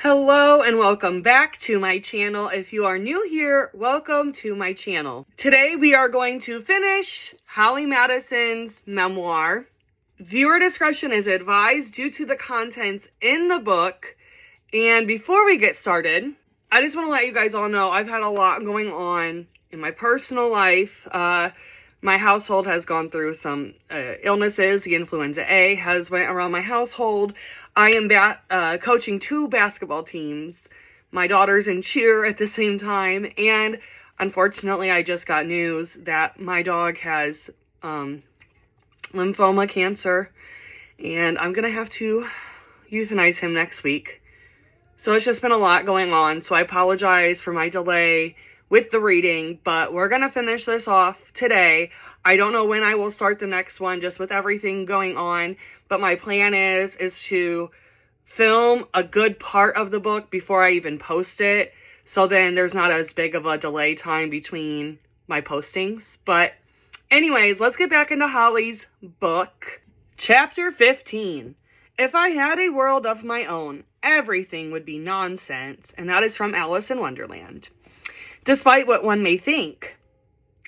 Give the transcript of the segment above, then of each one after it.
Hello and welcome back to my channel. If you are new here, welcome to my channel. Today we are going to finish Holly Madison's memoir. Viewer discretion is advised due to the contents in the book. And before we get started, I just want to let you guys all know I've had a lot going on in my personal life. My household has gone through some illnesses. The influenza A has went around my household. I am coaching 2 basketball teams. My daughter's in cheer at the same time. And unfortunately, I just got news that my dog has lymphoma cancer. And I'm going to have to euthanize him next week. So it's just been a lot going on. So I apologize for my delay with the reading, but we're going to finish this off today. I don't know when I will start the next one, just with everything going on, but my plan is to film a good part of the book before I even post it, so then there's not as big of a delay time between my postings. But anyways, let's get back into Holly's book. Chapter 15. If I had a world of my own, everything would be nonsense, and that is from Alice in Wonderland. Despite what one may think,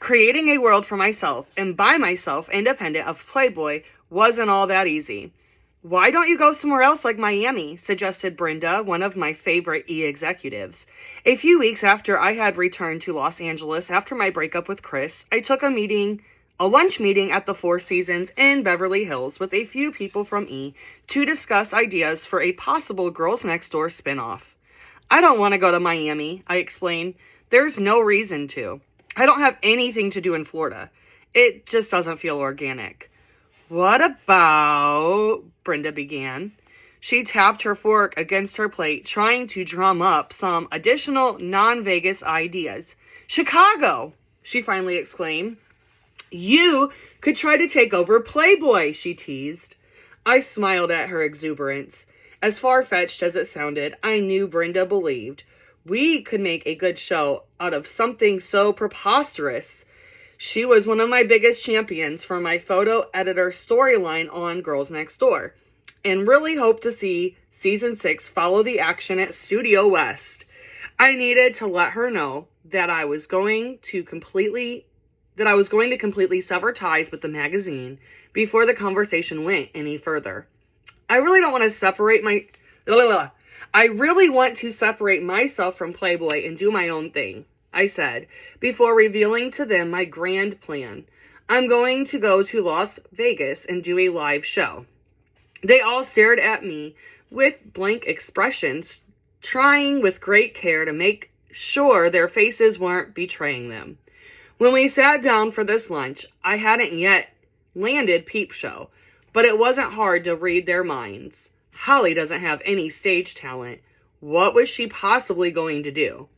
creating a world for myself and by myself independent of Playboy wasn't all that easy. Why don't you go somewhere else like Miami? Suggested Brenda, one of my favorite E-executives. A few weeks after I had returned to Los Angeles after my breakup with Chris, I took a lunch meeting at the Four Seasons in Beverly Hills with a few people from E to discuss ideas for a possible Girls Next Door spinoff. I don't want to go to Miami, I explained. There's no reason to. I don't have anything to do in Florida. It just doesn't feel organic. What about... Brenda began. She tapped her fork against her plate, trying to drum up some additional non-Vegas ideas. Chicago, she finally exclaimed. You could try to take over Playboy, she teased. I smiled at her exuberance. As far-fetched as it sounded, I knew Brenda believed. We could make a good show out of something so preposterous. She was one of my biggest champions for my photo editor storyline on Girls Next Door, and really hope to see season 6 follow the action at Studio West. I needed to let her know that I was going to completely sever ties with the magazine before the conversation went any further. I really want to separate myself from Playboy and do my own thing, I said, before revealing to them my grand plan. I'm going to go to Las Vegas and do a live show. They all stared at me with blank expressions, trying with great care to make sure their faces weren't betraying them. When we sat down for this lunch, I hadn't yet landed Peep Show, but it wasn't hard to read their minds. Holly doesn't have any stage talent. What was she possibly going to do?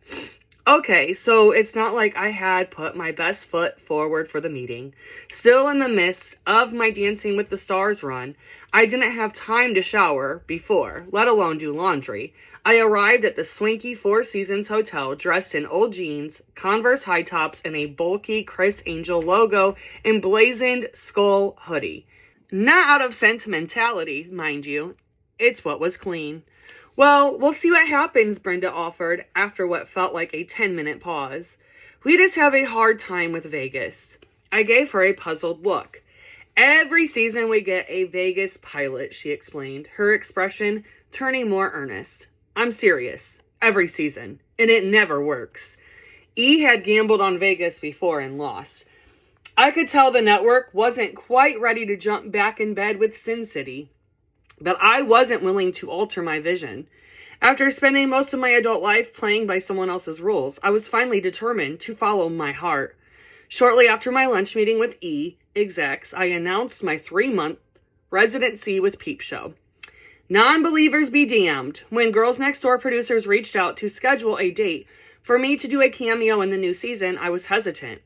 Okay, so it's not like I had put my best foot forward for the meeting. Still in the midst of my Dancing with the Stars run, I didn't have time to shower before, let alone do laundry. I arrived at the swanky Four Seasons hotel dressed in old jeans, Converse high tops, and a bulky Chris Angel logo emblazoned skull hoodie. Not out of sentimentality, mind you. It's what was clean. Well, we'll see what happens, Brenda offered after what felt like a 10-minute pause. We just have a hard time with Vegas. I gave her a puzzled look. Every season we get a Vegas pilot, she explained, her expression turning more earnest. I'm serious. Every season. And it never works. E had gambled on Vegas before and lost. I could tell the network wasn't quite ready to jump back in bed with Sin City. But I wasn't willing to alter my vision. After spending most of my adult life playing by someone else's rules, I was finally determined to follow my heart. Shortly after my lunch meeting with E execs, I announced my 3-month residency with Peep Show. Non-believers be damned. When Girls Next Door producers reached out to schedule a date for me to do a cameo in the new season, I was hesitant.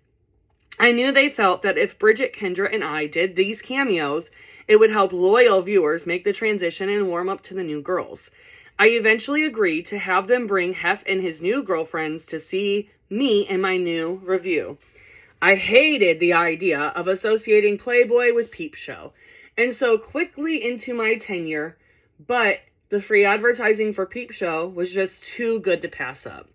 I knew they felt that if Bridget, Kendra, and I did these cameos, it would help loyal viewers make the transition and warm up to the new girls. I eventually agreed to have them bring Hef and his new girlfriends to see me in my new review. I hated the idea of associating Playboy with Peep Show, and so quickly into my tenure, but The free advertising for Peep Show was just too good to pass up.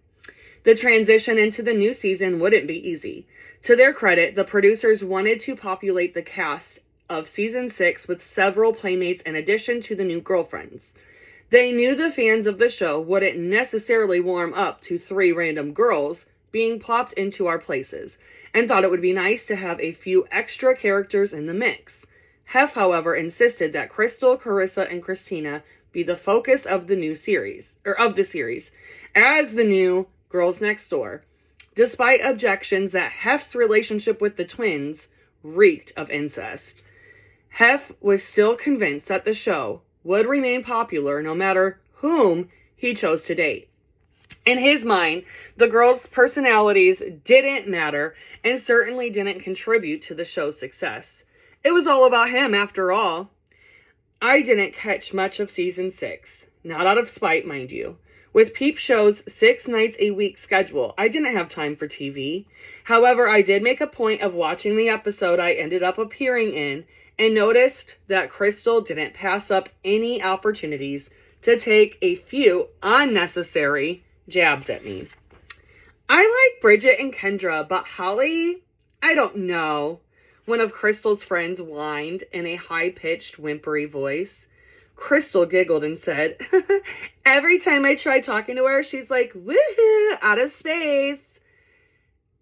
The transition into the new season wouldn't be easy. To their credit, the producers wanted to populate the cast of season 6 with several playmates in addition to the new girlfriends. They knew the fans of the show wouldn't necessarily warm up to 3 random girls being plopped into our places, and thought it would be nice to have a few extra characters in the mix. Hef, however, insisted that Crystal, Carissa, and Christina be the focus of the series, as the new Girls Next Door, despite objections that Hef's relationship with the twins reeked of incest. Hef was still convinced that the show would remain popular no matter whom he chose to date. In his mind, the girls' personalities didn't matter and certainly didn't contribute to the show's success. It was all about him, after all. I didn't catch much of season 6, not out of spite, mind you. With Peep Show's 6 nights a week schedule, I didn't have time for TV. However, I did make a point of watching the episode I ended up appearing in and noticed that Crystal didn't pass up any opportunities to take a few unnecessary jabs at me. I like Bridget and Kendra, but Holly, I don't know. One of Crystal's friends whined in a high-pitched, whimpery voice. Crystal giggled and said, every time I try talking to her, she's like, woohoo, out of space.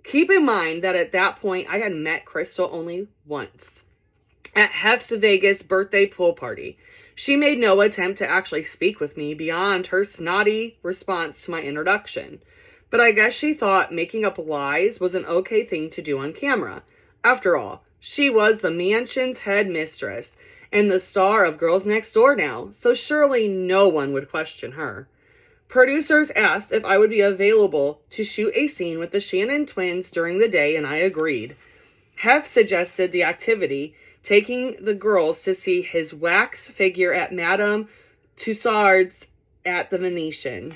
Keep in mind that at that point, I had met Crystal only once. At Hef's Vegas birthday pool party. She made no attempt to actually speak with me beyond her snotty response to my introduction. But I guess she thought making up lies was an okay thing to do on camera. After all, she was the mansion's head mistress and the star of Girls Next Door now, so surely no one would question her. Producers asked if I would be available to shoot a scene with the Shannon twins during the day, and I agreed. Hef suggested the activity, taking the girls to see his wax figure at Madame Tussauds at the Venetian.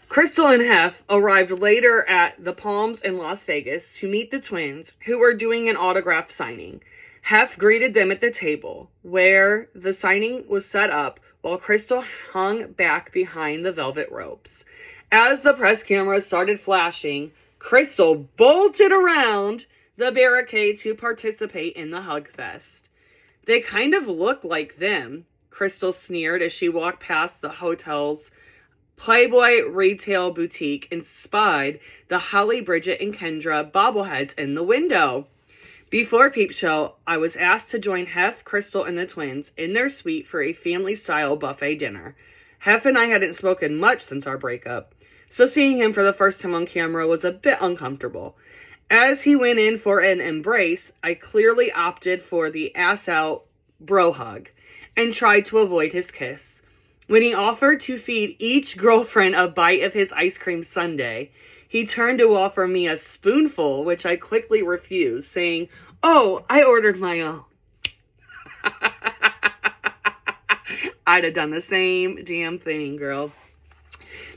Crystal and Hef arrived later at the Palms in Las Vegas to meet the twins, who were doing an autograph signing. Hef greeted them at the table, where the signing was set up, while Crystal hung back behind the velvet ropes. As the press cameras started flashing, Crystal bolted around the barricade to participate in the hug fest. They kind of look like them, Crystal sneered as she walked past the hotel's Playboy retail boutique and spied the Holly, Bridget, and Kendra bobbleheads in the window. Before Peep Show, I was asked to join Hef, Crystal, and the twins in their suite for a family-style buffet dinner. Hef and I hadn't spoken much since our breakup, so seeing him for the first time on camera was a bit uncomfortable. As he went in for an embrace, I clearly opted for the ass-out bro hug and tried to avoid his kiss. When he offered to feed each girlfriend a bite of his ice cream sundae, he turned to offer me a spoonful, which I quickly refused, saying, "Oh, I ordered my own." I'd have done the same damn thing, girl.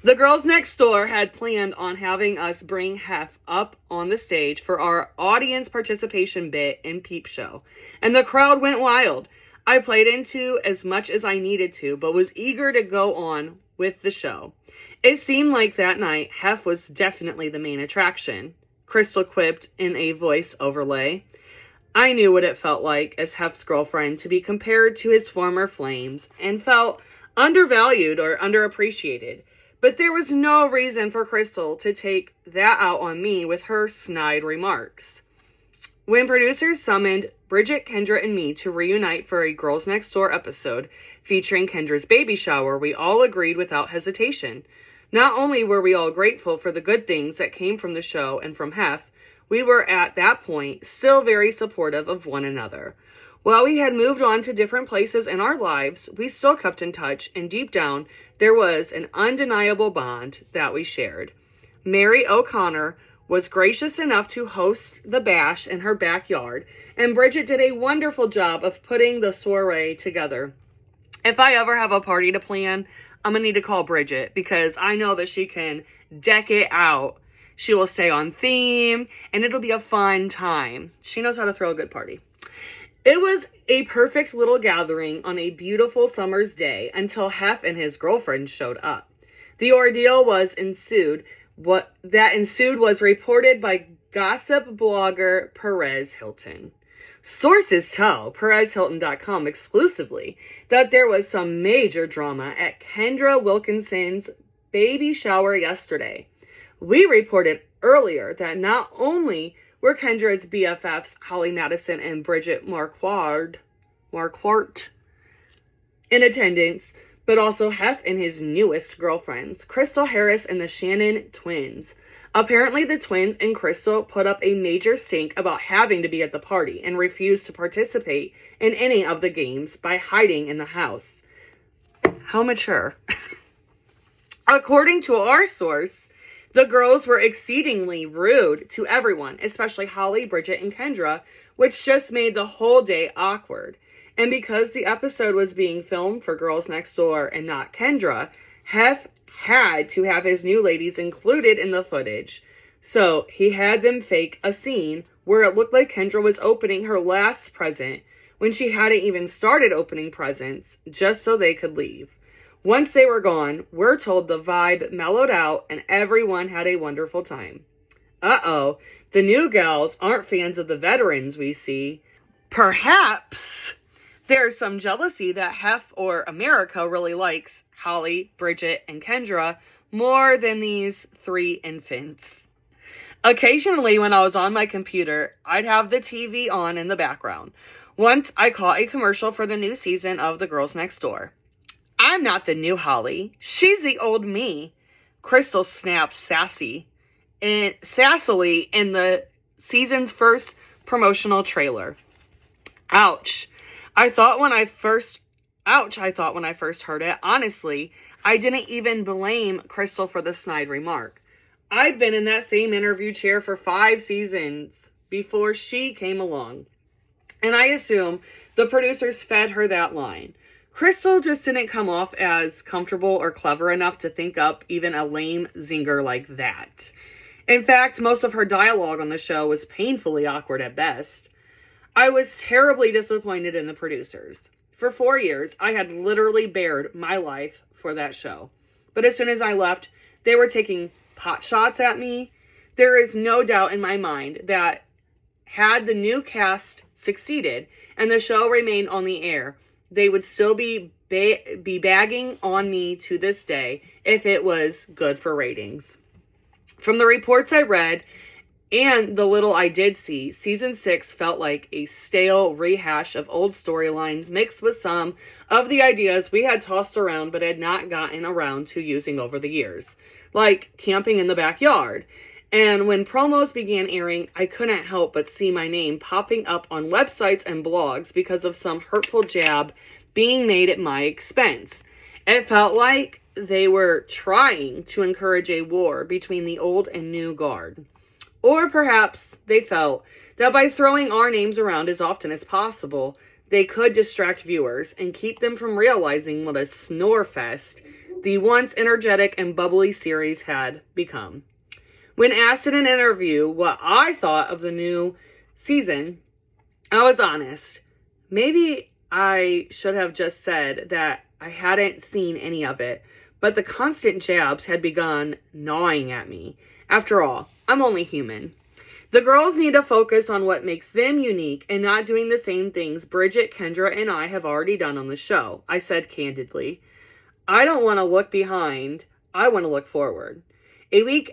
The Girls Next Door had planned on having us bring Hef up on the stage for our audience participation bit in Peep Show, and the crowd went wild. I played into as much as I needed to, but was eager to go on with the show. It seemed like that night, Hef was definitely the main attraction, Crystal quipped in a voice overlay. I knew what it felt like as Hef's girlfriend to be compared to his former flames and felt undervalued or underappreciated. But there was no reason for Crystal to take that out on me with her snide remarks. When producers summoned Bridget, Kendra, and me to reunite for a Girls Next Door episode featuring Kendra's baby shower, we all agreed without hesitation. Not only were we all grateful for the good things that came from the show and from Hef, we were at that point still very supportive of one another. While we had moved on to different places in our lives, we still kept in touch, and deep down, there was an undeniable bond that we shared. Mary O'Connor was gracious enough to host the bash in her backyard, and Bridget did a wonderful job of putting the soiree together. If I ever have a party to plan, I'm going to need to call Bridget, because I know that she can deck it out. She will stay on theme, and it'll be a fun time. She knows how to throw a good party. It was a perfect little gathering on a beautiful summer's day until Hef and his girlfriend showed up. The ordeal ensued. What ensued was reported by gossip blogger Perez Hilton. Sources tell PerezHilton.com exclusively that there was some major drama at Kendra Wilkinson's baby shower yesterday. We reported earlier that not only were Kendra's BFFs Holly Madison and Bridget Marquardt in attendance, but also Hef and his newest girlfriends, Crystal Harris and the Shannon twins. Apparently, the twins and Crystal put up a major stink about having to be at the party and refused to participate in any of the games by hiding in the house. How mature. According to our source, the girls were exceedingly rude to everyone, especially Holly, Bridget, and Kendra, which just made the whole day awkward. And because the episode was being filmed for Girls Next Door and not Kendra, Hef had to have his new ladies included in the footage. So he had them fake a scene where it looked like Kendra was opening her last present when she hadn't even started opening presents, just so they could leave. Once they were gone, we're told the vibe mellowed out and everyone had a wonderful time. Uh-oh, the new gals aren't fans of the veterans we see. Perhaps there's some jealousy that Hef or America really likes Holly, Bridget, and Kendra more than these three infants. Occasionally, when I was on my computer, I'd have the TV on in the background. Once, I caught a commercial for the new season of The Girls Next Door. I'm not the new Holly. She's the old me. Crystal snapped sassily in the season's first promotional trailer. Ouch. I thought when I first heard it. Honestly, I didn't even blame Crystal for the snide remark. I'd been in that same interview chair for 5 seasons before she came along. And I assume the producers fed her that line. Crystal just didn't come off as comfortable or clever enough to think up even a lame zinger like that. In fact, most of her dialogue on the show was painfully awkward at best. I was terribly disappointed in the producers. For 4 years, I had literally bared my life for that show. But as soon as I left, they were taking pot shots at me. There is no doubt in my mind that had the new cast succeeded and the show remained on the air, they would still be bagging on me to this day if it was good for ratings. From the reports I read and the little I did see, season 6 felt like a stale rehash of old storylines mixed with some of the ideas we had tossed around but had not gotten around to using over the years, like camping in the backyard. And when promos began airing, I couldn't help but see my name popping up on websites and blogs because of some hurtful jab being made at my expense. It felt like they were trying to encourage a war between the old and new guard. Or perhaps they felt that by throwing our names around as often as possible, they could distract viewers and keep them from realizing what a snore fest the once energetic and bubbly series had become. When asked in an interview what I thought of the new season, I was honest. Maybe I should have just said that I hadn't seen any of it, but the constant jabs had begun gnawing at me. After all, I'm only human. The girls need to focus on what makes them unique and not doing the same things Bridget, Kendra, and I have already done on the show, I said candidly. I don't want to look behind. I want to look forward. A week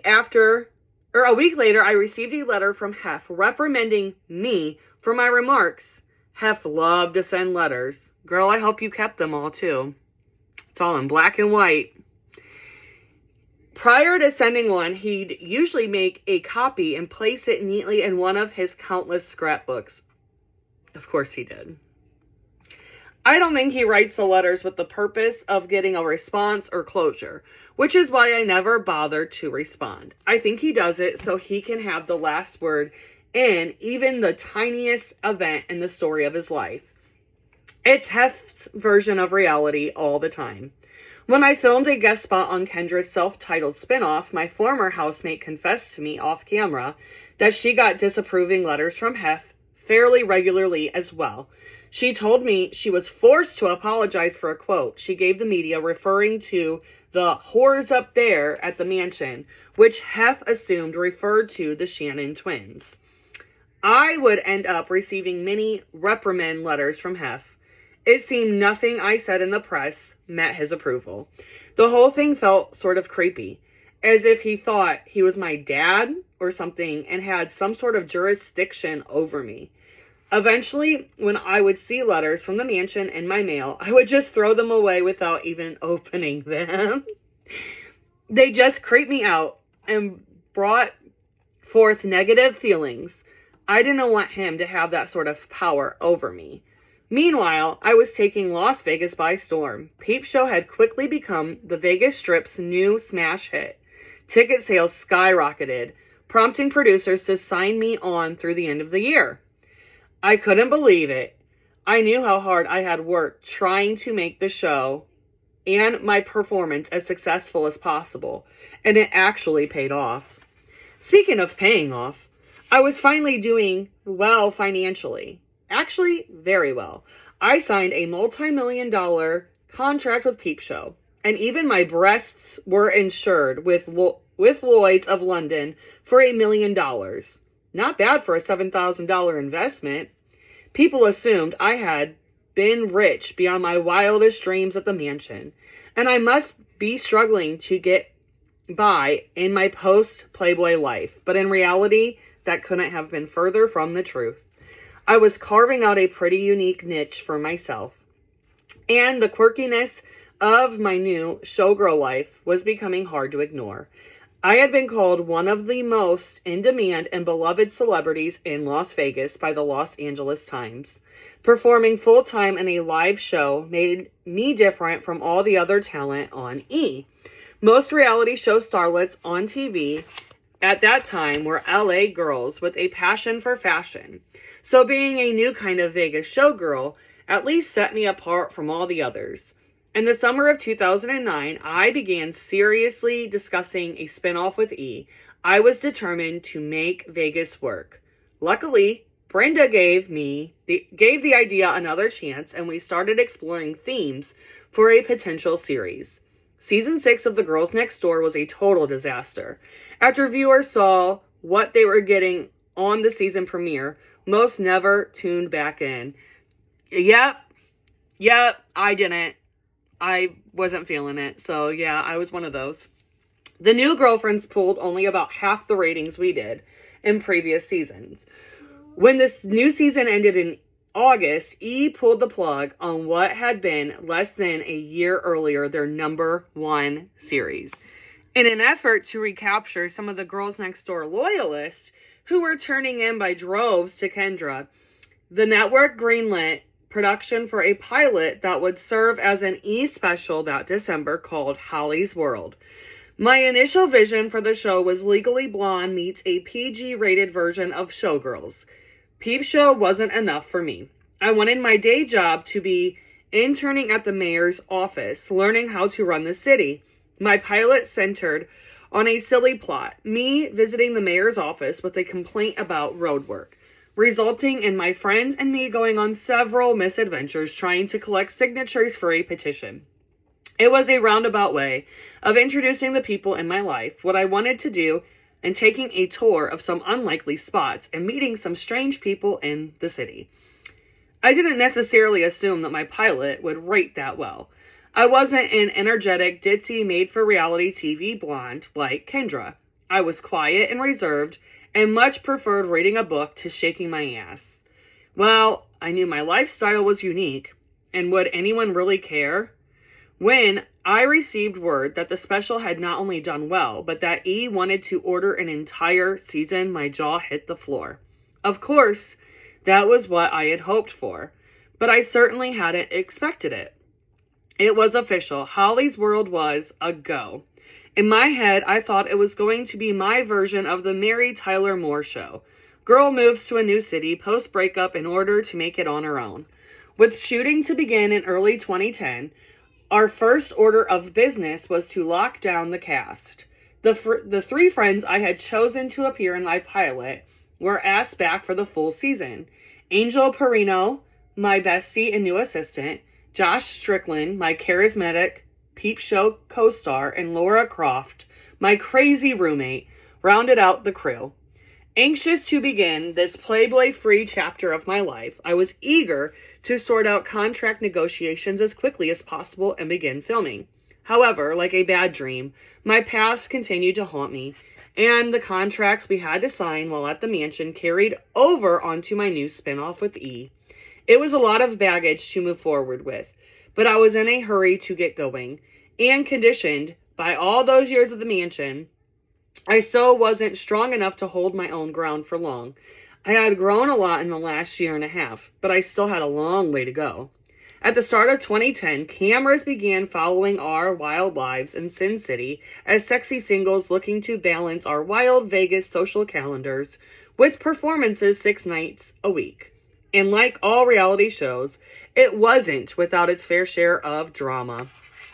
later, I received a letter from Hef reprimanding me for my remarks. Hef loved to send letters. Girl, I hope you kept them all too. It's all in black and white. Prior to sending one, he'd usually make a copy and place it neatly in one of his countless scrapbooks. Of course he did. I don't think he writes the letters with the purpose of getting a response or closure, which is why I never bother to respond. I think he does it so he can have the last word in even the tiniest event in the story of his life. It's Hef's version of reality all the time. When I filmed a guest spot on Kendra's self-titled spinoff, my former housemate confessed to me off camera that she got disapproving letters from Hef fairly regularly as well. She told me she was forced to apologize for a quote she gave the media referring to the whores up there at the mansion, which Hef assumed referred to the Shannon twins. I would end up receiving many reprimand letters from Hef. It seemed nothing I said in the press met his approval. The whole thing felt sort of creepy, as if he thought he was my dad or something and had some sort of jurisdiction over me. Eventually, when I would see letters from the mansion in my mail, I would just throw them away without even opening them. They just creeped me out and brought forth negative feelings. I didn't want him to have that sort of power over me. Meanwhile, I was taking Las Vegas by storm. Peep Show had quickly become the Vegas Strip's new smash hit. Ticket sales skyrocketed, prompting producers to sign me on through the end of the year. I couldn't believe it. I knew how hard I had worked trying to make the show and my performance as successful as possible, and it actually paid off. Speaking of paying off, I was finally doing well financially. Actually, very well. I signed a multi-million-dollar contract with Peep Show, and even my breasts were insured with Lloyd's of London for $1 million. Not bad for a $7,000 investment. People assumed I had been rich beyond my wildest dreams at the mansion, and I must be struggling to get by in my post-Playboy life. But in reality, that couldn't have been further from the truth. I was carving out a pretty unique niche for myself, and the quirkiness of my new showgirl life was becoming hard to ignore. I had been called one of the most in-demand and beloved celebrities in Las Vegas by the Los Angeles Times. Performing full-time in a live show made me different from all the other talent on E! Most reality show starlets on TV at that time were LA girls with a passion for fashion. So being a new kind of Vegas showgirl at least set me apart from all the others. In the summer of 2009, I began seriously discussing a spinoff with E! I was determined to make Vegas work. Luckily, Brenda gave the idea another chance, and we started exploring themes for a potential series. Season 6 of The Girls Next Door was a total disaster. After viewers saw what they were getting on the season premiere, most never tuned back in. Yep, I didn't. I wasn't feeling it. So yeah, I was one of those. The new girlfriends pulled only about half the ratings we did in previous seasons. When this new season ended in August, E! pulled the plug on what had been less than a year earlier their #1 series. In an effort to recapture some of the Girls Next Door loyalists who were turning in by droves to Kendra, the network greenlit production for a pilot that would serve as an E! special that December called Holly's World. My initial vision for the show was Legally Blonde meets a PG-rated version of Showgirls. Peep Show wasn't enough for me. I wanted my day job to be interning at the mayor's office, learning how to run the city. My pilot centered on a silly plot, me visiting the mayor's office with a complaint about road work, resulting in my friends and me going on several misadventures trying to collect signatures for a petition. It was a roundabout way of introducing the people in my life, what I wanted to do, and taking a tour of some unlikely spots and meeting some strange people in the city. I didn't necessarily assume that my pilot would rate that well. I wasn't an energetic, ditzy, made-for-reality TV blonde like Kendra. I was quiet and reserved, and much preferred reading a book to shaking my ass. Well, I knew my lifestyle was unique, and would anyone really care? When I received word that the special had not only done well, but that E! wanted to order an entire season, my jaw hit the floor. Of course, that was what I had hoped for, but I certainly hadn't expected it. It was official. Holly's World was a go. In my head, I thought it was going to be my version of the Mary Tyler Moore Show. Girl moves to a new city post-breakup in order to make it on her own. With shooting to begin in early 2010, our first order of business was to lock down the cast. The three friends I had chosen to appear in my pilot were asked back for the full season. Angel Perino, my bestie and new assistant, Josh Strickland, my charismatic Peep Show co-star, and Laura Croft, my crazy roommate, rounded out the crew. Anxious to begin this Playboy-free chapter of my life, I was eager to sort out contract negotiations as quickly as possible and begin filming. However, like a bad dream, my past continued to haunt me, and the contracts we had to sign while at the mansion carried over onto my new spinoff with E. It was a lot of baggage to move forward with, but I was in a hurry to get going, and conditioned by all those years at the mansion, I still wasn't strong enough to hold my own ground for long. I had grown a lot in the last year and a half, but I still had a long way to go. At the start of 2010, cameras began following our wild lives in Sin City as sexy singles looking to balance our wild Vegas social calendars with performances 6 nights a week. And like all reality shows, it wasn't without its fair share of drama.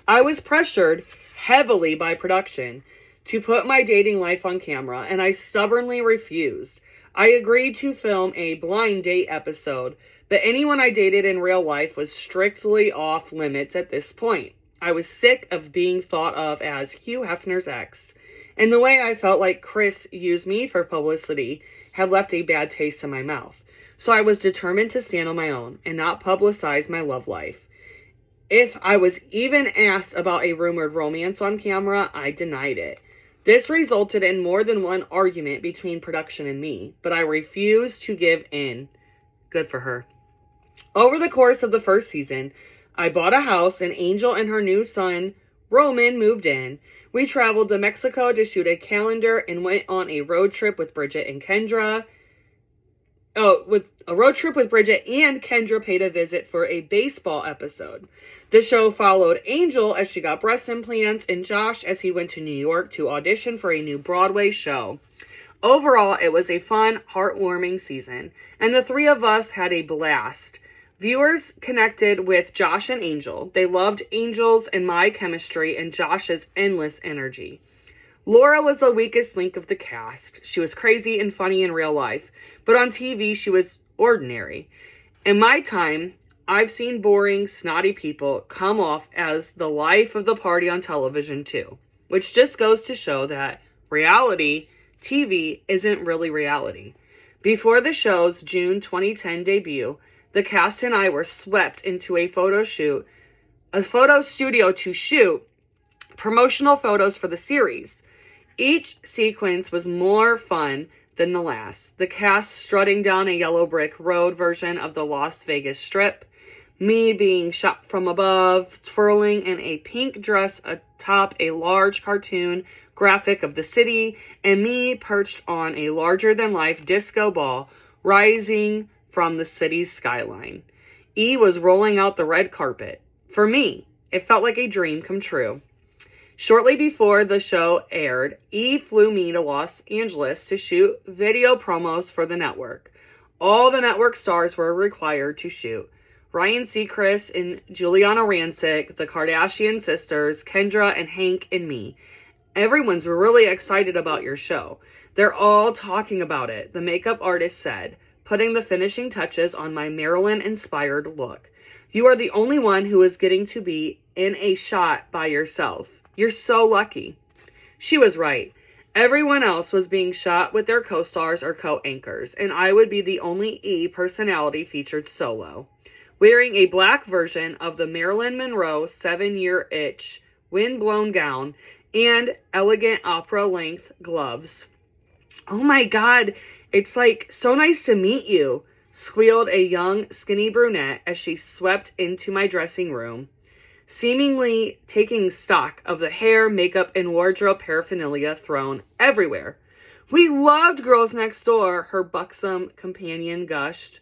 I was pressured heavily by production to put my dating life on camera, and I stubbornly refused. I agreed to film a blind date episode, but anyone I dated in real life was strictly off limits at this point. I was sick of being thought of as Hugh Hefner's ex, and the way I felt like Chris used me for publicity had left a bad taste in my mouth. So I was determined to stand on my own and not publicize my love life. If I was even asked about a rumored romance on camera, I denied it. This resulted in more than one argument between production and me, but I refused to give in. Good for her. Over the course of the first season, I bought a house and Angel and her new son, Roman, moved in. We traveled to Mexico to shoot a calendar and went on a road trip with Bridget and Kendra. And Kendra paid a visit for a baseball episode. The show followed Angel as she got breast implants and Josh as he went to New York to audition for a new Broadway show. Overall, it was a fun, heartwarming season, and the three of us had a blast. Viewers connected with Josh and Angel. They loved Angel's and my chemistry and Josh's endless energy. Laura was the weakest link of the cast. She was crazy and funny in real life, but on TV she was ordinary. In my time, I've seen boring, snotty people come off as the life of the party on television too, which just goes to show that reality TV isn't really reality. Before the show's June 2010 debut, the cast and I were swept into a photo studio to shoot promotional photos for the series. Each sequence was more fun than the last. The cast strutting down a yellow brick road version of the Las Vegas Strip, me being shot from above, twirling in a pink dress atop a large cartoon graphic of the city, and me perched on a larger-than-life disco ball rising from the city's skyline. E was rolling out the red carpet. For me, it felt like a dream come true. Shortly before the show aired, E flew me to Los Angeles to shoot video promos for the network. All the network stars were required to shoot. Ryan Seacrest and Giuliana Rancic, the Kardashian sisters, Kendra and Hank and me. Everyone's really excited about your show. They're all talking about it, the makeup artist said, putting the finishing touches on my Marilyn-inspired look. You are the only one who is getting to be in a shot by yourself. You're so lucky. She was right. Everyone else was being shot with their co-stars or co-anchors, and I would be the only E personality featured solo, wearing a black version of the Marilyn Monroe 7-Year Itch wind-blown gown and elegant opera-length gloves. Oh my God, it's like so nice to meet you, squealed a young, skinny brunette as she swept into my dressing room, seemingly taking stock of the hair, makeup, and wardrobe paraphernalia thrown everywhere. We loved Girls Next Door, her buxom companion gushed.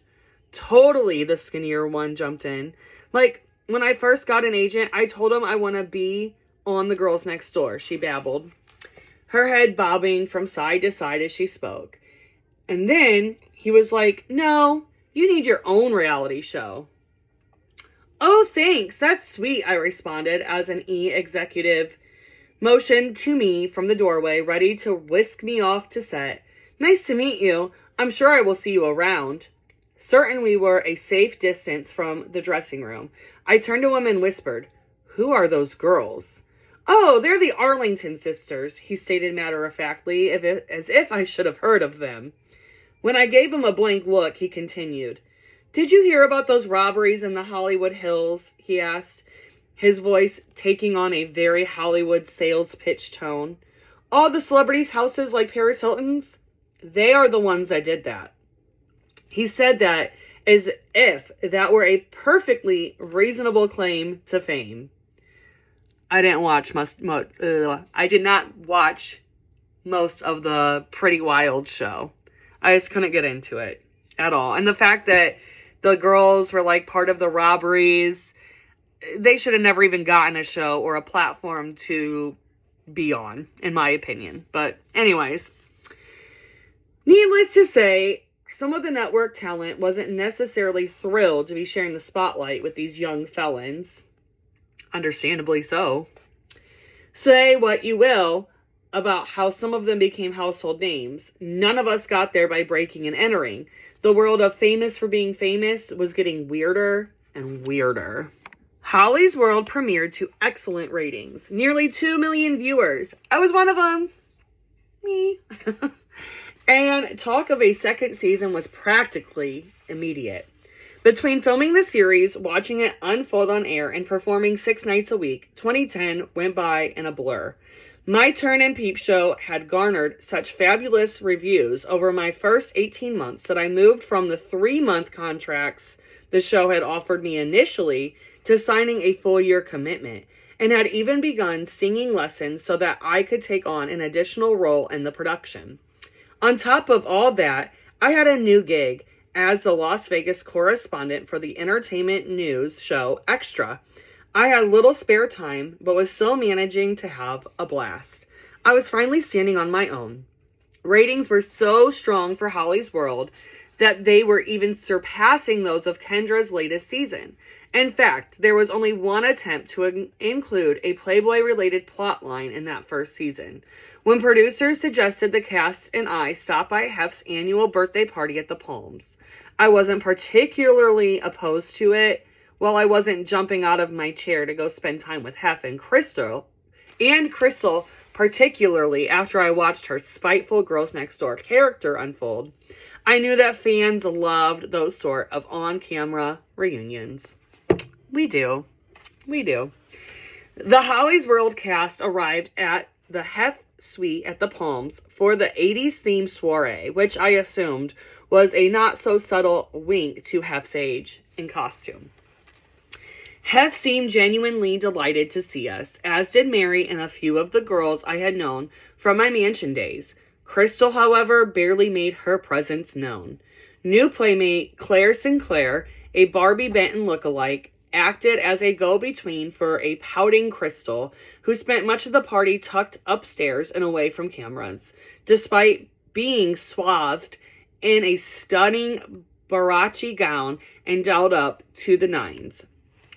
Totally, the skinnier one jumped in. Like, when I first got an agent, I told him I want to be on the Girls Next Door, she babbled, her head bobbing from side to side as she spoke. And then he was like, no, you need your own reality show. Oh, thanks. That's sweet, I responded as an E executive motioned to me from the doorway, ready to whisk me off to set. Nice to meet you. I'm sure I will see you around. Certain we were a safe distance from the dressing room, I turned to him and whispered, "Who are those girls?" "Oh, they're the Arlington sisters," he stated matter-of-factly, as if I should have heard of them. When I gave him a blank look, he continued, "Did you hear about those robberies in the Hollywood Hills?" he asked, his voice taking on a very Hollywood sales pitch tone. "All the celebrities' houses like Paris Hilton's? They are the ones that did that." He said that as if that were a perfectly reasonable claim to fame. I did not watch most of the Pretty Wild show. I just couldn't get into it at all. And the fact that the girls were like part of the robberies, they should have never even gotten a show or a platform to be on, in my opinion. But anyways, needless to say, some of the network talent wasn't necessarily thrilled to be sharing the spotlight with these young felons. Understandably so. Say what you will about how some of them became household names. None of us got there by breaking and entering. The world of famous for being famous was getting weirder and weirder. Holly's World premiered to excellent ratings. Nearly 2 million viewers. I was one of them. Me. And talk of a second season was practically immediate. Between filming the series, watching it unfold on air, and performing 6 nights a week, 2010 went by in a blur. My turn in Peep Show had garnered such fabulous reviews over my first 18 months that I moved from the 3-month contracts the show had offered me initially to signing a full-year commitment, and had even begun singing lessons so that I could take on an additional role in the production. On top of all that, I had a new gig as the Las Vegas correspondent for the entertainment news show Extra. I had little spare time, but was still managing to have a blast. I was finally standing on my own. Ratings were so strong for Holly's World that they were even surpassing those of Kendra's latest season. In fact, there was only one attempt to include a Playboy-related plotline in that first season. When producers suggested the cast and I stop by Hef's annual birthday party at the Palms, I wasn't particularly opposed to it. While I wasn't jumping out of my chair to go spend time with Hef and Crystal, particularly after I watched her spiteful Girls Next Door character unfold, I knew that fans loved those sort of on-camera reunions. We do. The Holly's World cast arrived at the Hef suite at the Palms for the 80s themed soiree, which I assumed was a not-so-subtle wink to Hef's age in costume. Hef seemed genuinely delighted to see us, as did Mary and a few of the girls I had known from my mansion days. Crystal, however, barely made her presence known. New playmate Claire Sinclair, a Barbie Benton lookalike, acted as a go-between for a pouting Crystal, who spent much of the party tucked upstairs and away from cameras, despite being swathed in a stunning Barachi gown and dolled up to the nines.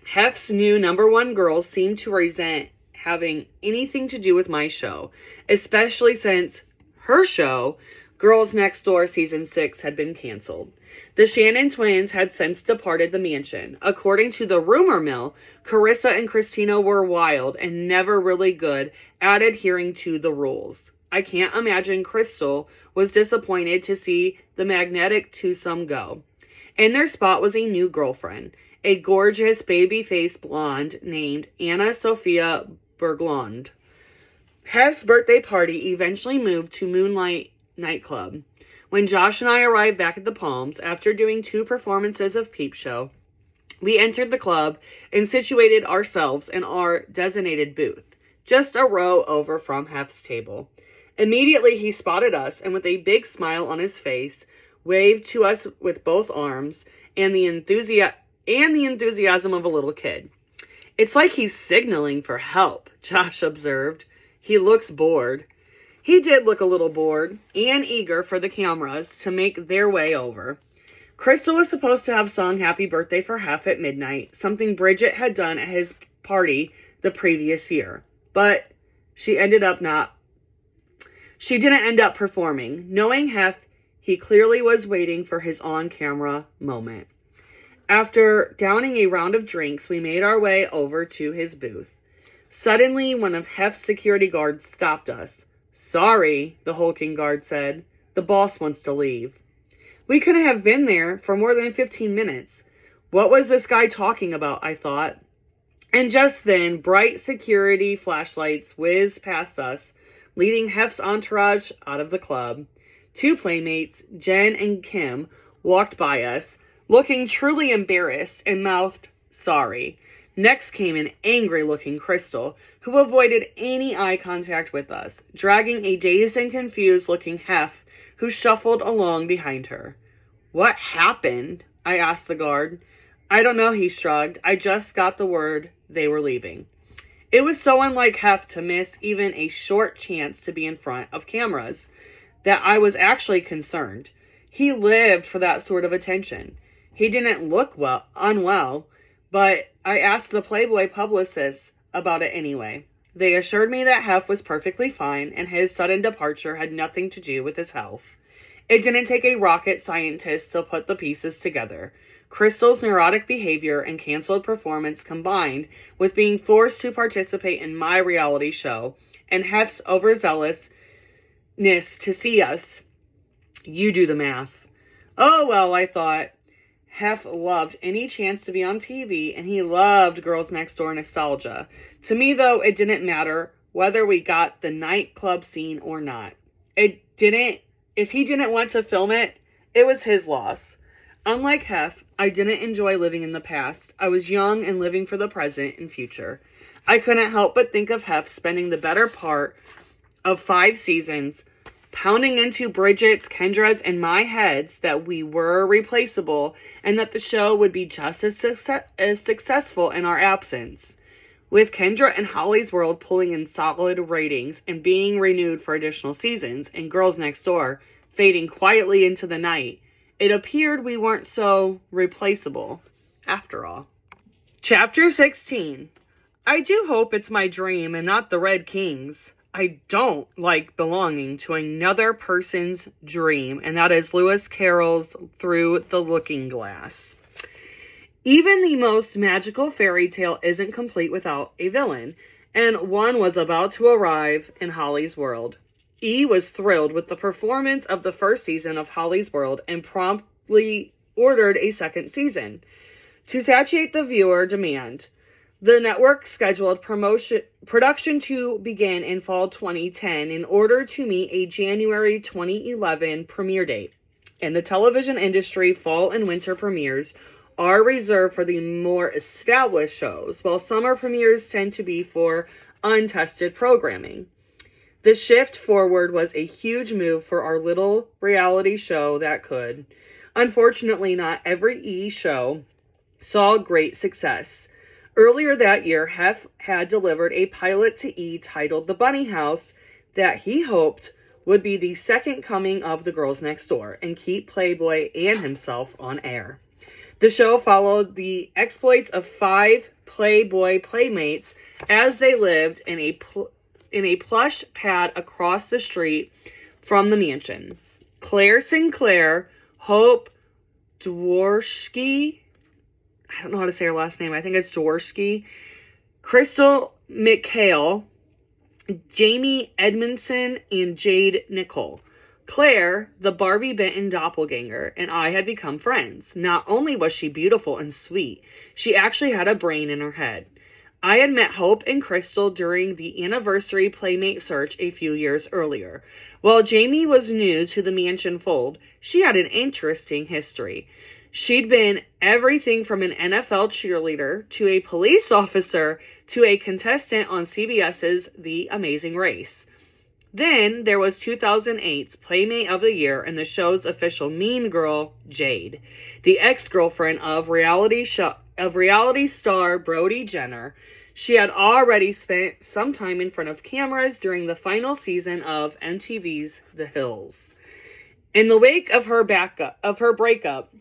Hef's new #1 girls seemed to resent having anything to do with my show, especially since her show, Girls Next Door Season 6, had been canceled. The Shannon twins had since departed the mansion. According to the rumor mill, Carissa and Christina were wild and never really good at adhering to the rules. I can't imagine Crystal was disappointed to see the magnetic twosome go. In their spot was a new girlfriend, a gorgeous baby-faced blonde named Anna Sophia Berglund. Hef's birthday party eventually moved to Moonlight Nightclub. When Josh and I arrived back at the Palms after doing 2 performances of Peep Show, we entered the club and situated ourselves in our designated booth, just a row over from Hef's table. Immediately he spotted us and with a big smile on his face, waved to us with both arms and the enthusiasm of a little kid. "It's like he's signaling for help," Josh observed. "He looks bored." He did look a little bored and eager for the cameras to make their way over. Crystal was supposed to have sung Happy Birthday for Hef at midnight, something Bridget had done at his party the previous year. But she didn't end up performing. Knowing Hef, He clearly was waiting for his on-camera moment. After downing a round of drinks, we made our way over to his booth. Suddenly, one of Hef's security guards stopped us. "Sorry," the hulking guard said. "The boss wants to leave." We couldn't have been there for more than 15 minutes. What was this guy talking about, I thought. And just then, bright security flashlights whizzed past us, leading Hef's entourage out of the club. Two playmates, Jen and Kim, walked by us, looking truly embarrassed, and mouthed, "Sorry." Next came an angry-looking Crystal, who avoided any eye contact with us, dragging a dazed and confused-looking Hef, who shuffled along behind her. "What happened?" I asked the guard. "I don't know," he shrugged. "I just got the word they were leaving." It was so unlike Hef to miss even a short chance to be in front of cameras that I was actually concerned. He lived for that sort of attention. He didn't look unwell, but I asked the Playboy publicists about it anyway. They assured me that Hef was perfectly fine and his sudden departure had nothing to do with his health. It didn't take a rocket scientist to put the pieces together. Crystal's neurotic behavior and canceled performance combined with being forced to participate in my reality show and Hef's overzealousness to see us. You do the math. Oh, well, I thought. Hef loved any chance to be on TV, and he loved Girls Next Door nostalgia. To me, though, it didn't matter whether we got the nightclub scene or not. If he didn't want to film it, it was his loss. Unlike Hef, I didn't enjoy living in the past. I was young and living for the present and future. I couldn't help but think of Hef spending the better part of 5 seasons pounding into Bridget's, Kendra's, and my heads that we were replaceable and that the show would be just as successful in our absence. With Kendra and Holly's World pulling in solid ratings and being renewed for additional seasons, and Girls Next Door fading quietly into the night, it appeared we weren't so replaceable, after all. Chapter 16. I do hope it's my dream and not the Red King's. I don't like belonging to another person's dream, and that is Lewis Carroll's Through the Looking Glass. Even the most magical fairy tale isn't complete without a villain, and one was about to arrive in Holly's World. E was thrilled with the performance of the first season of Holly's World and promptly ordered a second season. To satiate the viewer demand, the network scheduled production to begin in fall 2010 in order to meet a January 2011 premiere date. In the television industry, fall and winter premieres are reserved for the more established shows, while summer premieres tend to be for untested programming. The shift forward was a huge move for our little reality show that could. Unfortunately, not every E! show saw great success. Earlier that year, Hef had delivered a pilot to E! titled The Bunny House that he hoped would be the second coming of the Girls Next Door and keep Playboy and himself on air. The show followed the exploits of 5 Playboy playmates as they lived in a plush pad across the street from the mansion. Claire Sinclair, Hope Dworsky, I don't know how to say her last name. I think it's Dworsky. Crystal McHale, Jamie Edmondson, and Jade Nicole. Claire, the Barbie Benton doppelganger, and I had become friends. Not only was she beautiful and sweet, she actually had a brain in her head. I had met Hope and Crystal during the anniversary Playmate search a few years earlier. While Jamie was new to the mansion fold, she had an interesting history. She'd been everything from an NFL cheerleader to a police officer to a contestant on CBS's The Amazing Race. Then there was 2008's Playmate of the Year and the show's official mean girl, Jade, the ex-girlfriend of reality star Brody Jenner. She had already spent some time in front of cameras during the final season of MTV's The Hills. In the wake of her breakup,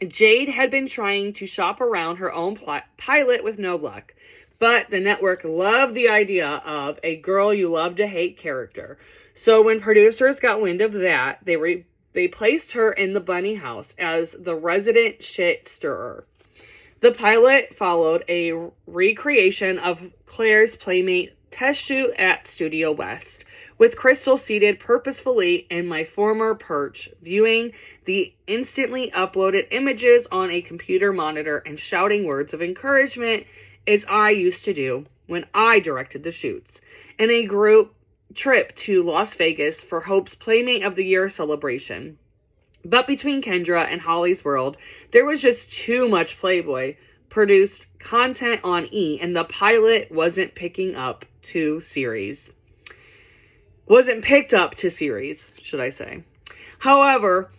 Jade had been trying to shop around her own pilot with no luck, but the network loved the idea of a girl you love to hate character. So when producers got wind of that, they they placed her in the bunny house as the resident shit stirrer. The pilot followed a recreation of Claire's Playmate test shoot at Studio West, with Crystal seated purposefully in my former perch, viewing the instantly uploaded images on a computer monitor and shouting words of encouragement as I used to do when I directed the shoots, in a group trip to Las Vegas for Hope's Playmate of the Year celebration. But between Kendra and Holly's World, there was just too much Playboy produced content on E, and the pilot wasn't picked up to series, should I say. However,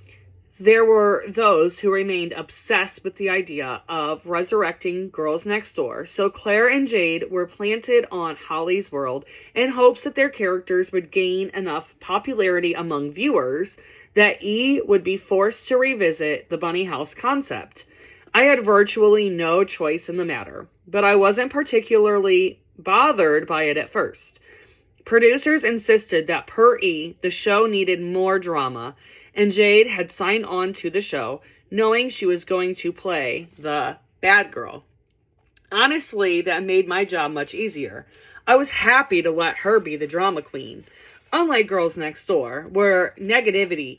there were those who remained obsessed with the idea of resurrecting Girls Next Door, so Claire and Jade were planted on Holly's World in hopes that their characters would gain enough popularity among viewers that E would be forced to revisit the bunny house concept. I had virtually no choice in the matter, but I wasn't particularly bothered by it at first. Producers insisted that per E, the show needed more drama, and Jade had signed on to the show, knowing she was going to play the bad girl. Honestly, that made my job much easier. I was happy to let her be the drama queen. Unlike Girls Next Door, where negativity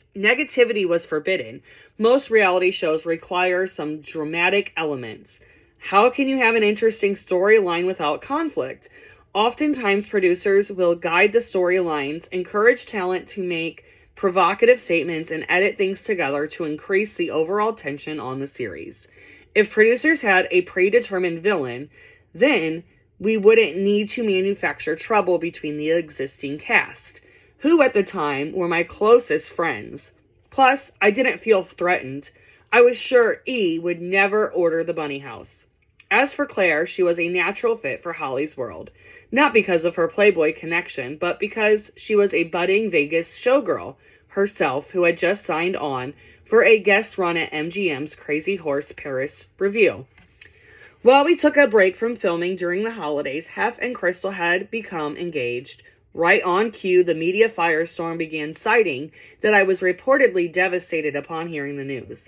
was forbidden, most reality shows require some dramatic elements. How can you have an interesting storyline without conflict? Oftentimes, producers will guide the storylines, encourage talent to make provocative statements, and edit things together to increase the overall tension on the series. If producers had a predetermined villain, then we wouldn't need to manufacture trouble between the existing cast, who at the time were my closest friends. Plus, I didn't feel threatened. I was sure E would never order the bunny house. As for Claire, she was a natural fit for Holly's World, not because of her Playboy connection, but because she was a budding Vegas showgirl herself who had just signed on for a guest run at MGM's Crazy Horse Paris review. While we took a break from filming during the holidays, Hef and Crystal had become engaged. Right on cue, the media firestorm began, citing that I was reportedly devastated upon hearing the news.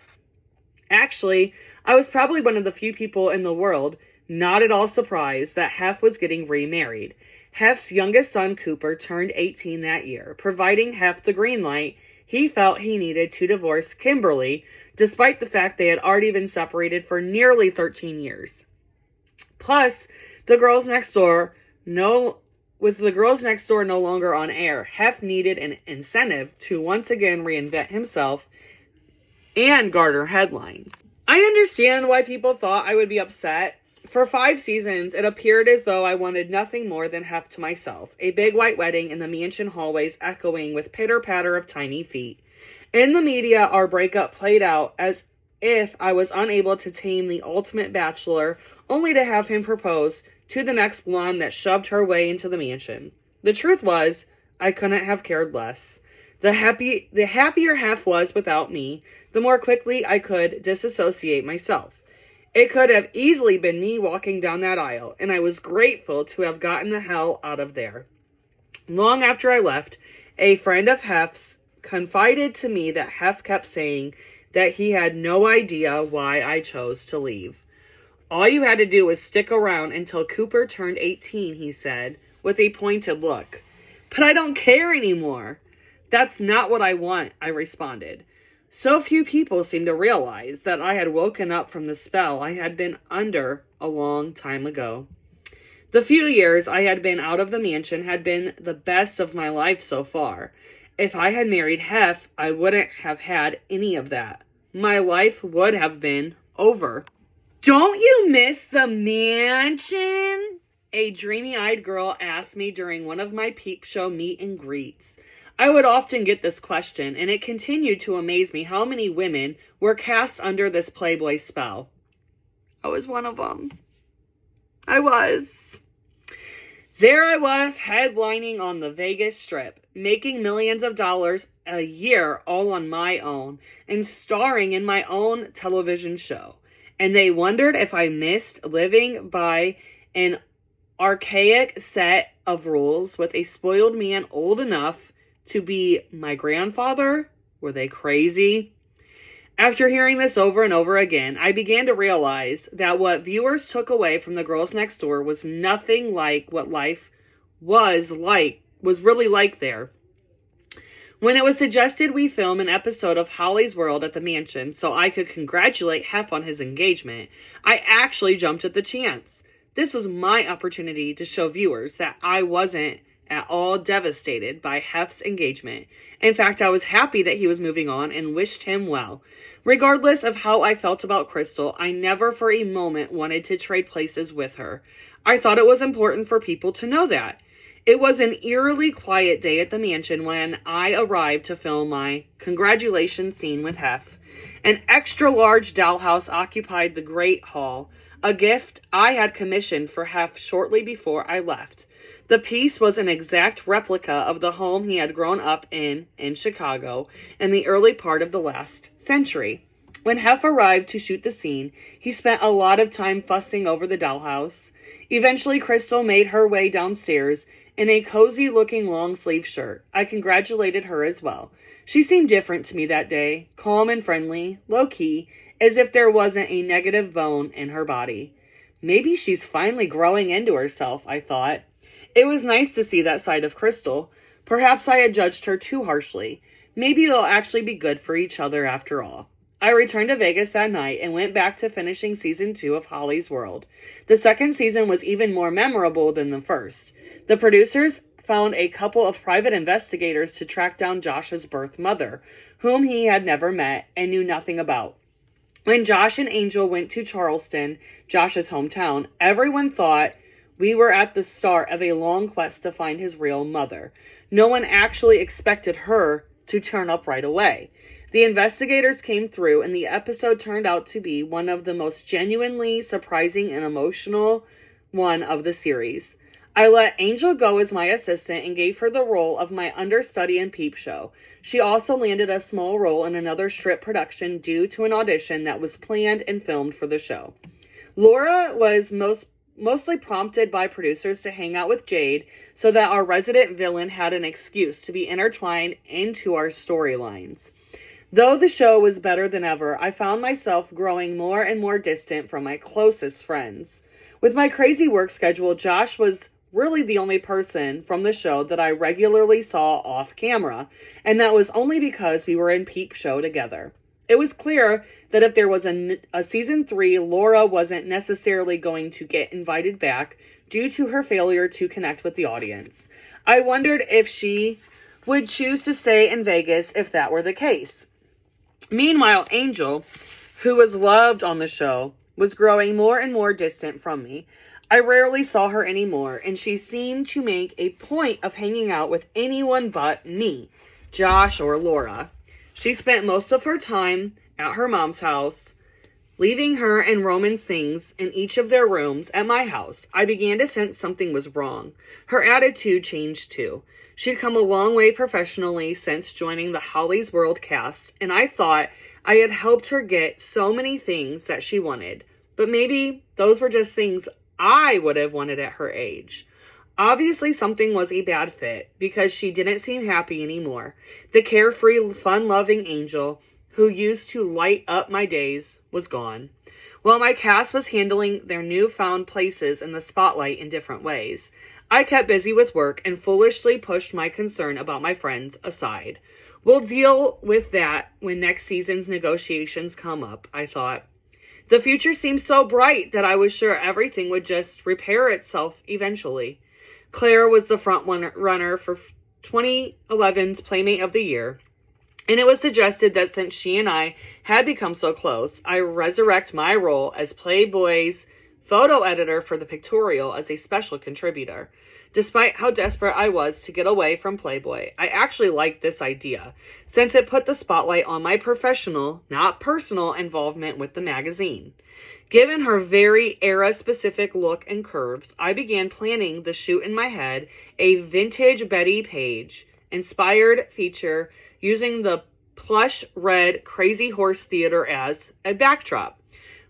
Actually, I was probably one of the few people in the world not at all surprised that Hef was getting remarried. Hef's youngest son, Cooper, turned 18 that year, providing Hef the green light he felt he needed to divorce Kimberly, despite the fact they had already been separated for nearly 13 years. Plus, with the Girls Next Door no longer on air, Hef needed an incentive to once again reinvent himself and garner headlines. I understand why people thought I would be upset. For 5 seasons, it appeared as though I wanted nothing more than Hef to myself, a big white wedding in the mansion hallways echoing with pitter-patter of tiny feet. In the media, our breakup played out as if I was unable to tame the ultimate bachelor, only to have him propose to the next blonde that shoved her way into the mansion. The truth was, I couldn't have cared less. The happier Hef was without me, the more quickly I could disassociate myself. It could have easily been me walking down that aisle, and I was grateful to have gotten the hell out of there. Long after I left, a friend of Hef's confided to me that Hef kept saying that he had no idea why I chose to leave. All you had to do was stick around until Cooper turned 18, he said, with a pointed look. But I don't care anymore. That's not what I want, I responded. So few people seemed to realize that I had woken up from the spell I had been under a long time ago. The few years I had been out of the mansion had been the best of my life so far. If I had married Hef, I wouldn't have had any of that. My life would have been over. Don't you miss the mansion? A dreamy-eyed girl asked me during one of my peep show meet and greets. I would often get this question, and it continued to amaze me how many women were cast under this Playboy spell. I was one of them. I was. There I was, headlining on the Vegas Strip, making millions of dollars a year all on my own, and starring in my own television show. And they wondered if I missed living by an archaic set of rules with a spoiled man old enough to be my grandfather? Were they crazy? After hearing this over and over again, I began to realize that what viewers took away from The Girls Next Door was nothing like what life was really like there. When it was suggested we film an episode of Holly's World at the mansion so I could congratulate Hef on his engagement, I actually jumped at the chance. This was my opportunity to show viewers that I wasn't at all devastated by Hef's engagement. In fact, I was happy that he was moving on and wished him well. Regardless of how I felt about Crystal, I never for a moment wanted to trade places with her. I thought it was important for people to know that. It was an eerily quiet day at the mansion when I arrived to film my congratulations scene with Hef. An extra-large dollhouse occupied the great hall, a gift I had commissioned for Hef shortly before I left. The piece was an exact replica of the home he had grown up in Chicago in the early part of the last century. When Hef arrived to shoot the scene, he spent a lot of time fussing over the dollhouse. Eventually, Crystal made her way downstairs in a cozy-looking long-sleeve shirt. I congratulated her as well. She seemed different to me that day, calm and friendly, low-key, as if there wasn't a negative bone in her body. Maybe she's finally growing into herself, I thought. It was nice to see that side of Crystal. Perhaps I had judged her too harshly. Maybe they'll actually be good for each other after all. I returned to Vegas that night and went back to finishing season 2 of Holly's World. The second season was even more memorable than the first. The producers found a couple of private investigators to track down Josh's birth mother, whom he had never met and knew nothing about. When Josh and Angel went to Charleston, Josh's hometown, everyone thought we were at the start of a long quest to find his real mother. No one actually expected her to turn up right away. The investigators came through, and the episode turned out to be one of the most genuinely surprising and emotional one of the series. I let Angel go as my assistant and gave her the role of my understudy in Peep Show. She also landed a small role in another strip production due to an audition that was planned and filmed for the show. Laura was mostly prompted by producers to hang out with Jade so that our resident villain had an excuse to be intertwined into our storylines. Though the show was better than ever, I found myself growing more and more distant from my closest friends. With my crazy work schedule, Josh was really the only person from the show that I regularly saw off camera, and that was only because we were in Peep Show together. It was clear that if there was a season 3, Laura wasn't necessarily going to get invited back due to her failure to connect with the audience. I wondered if she would choose to stay in Vegas if that were the case. Meanwhile, Angel, who was loved on the show, was growing more and more distant from me. I rarely saw her anymore, and she seemed to make a point of hanging out with anyone but me, Josh or Laura. She spent most of her time at her mom's house, leaving her and Roman's things in each of their rooms at my house. I began to sense something was wrong. Her attitude changed too. She'd come a long way professionally since joining the Holly's World cast, and I thought I had helped her get so many things that she wanted. But maybe those were just things I would have wanted at her age. Obviously, something was a bad fit because she didn't seem happy anymore. The carefree, fun-loving Angel who used to light up my days was gone. While my cast was handling their newfound places in the spotlight in different ways, I kept busy with work and foolishly pushed my concern about my friends aside. We'll deal with that when next season's negotiations come up, I thought. The future seemed so bright that I was sure everything would just repair itself eventually. Claire was the front runner for 2011's Playmate of the Year, and it was suggested that since she and I had become so close, I resurrect my role as Playboy's photo editor for the pictorial as a special contributor. Despite how desperate I was to get away from Playboy, I actually liked this idea, since it put the spotlight on my professional, not personal, involvement with the magazine. Given her very era-specific look and curves, I began planning the shoot in my head, a vintage Betty Page-inspired feature using the plush red Crazy Horse Theater as a backdrop.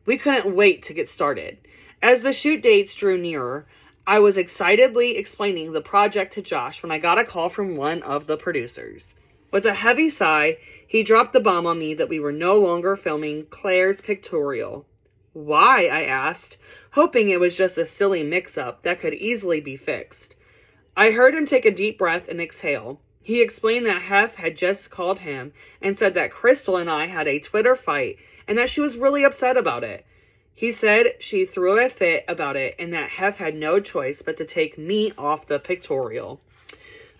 We couldn't wait to get started. As the shoot dates drew nearer, I was excitedly explaining the project to Josh when I got a call from one of the producers. With a heavy sigh, he dropped the bomb on me that we were no longer filming Claire's pictorial. Why? I asked, hoping it was just a silly mix-up that could easily be fixed. I heard him take a deep breath and exhale. He explained that Hef had just called him and said that Crystal and I had a Twitter fight and that she was really upset about it. He said she threw a fit about it and that Hef had no choice but to take me off the pictorial.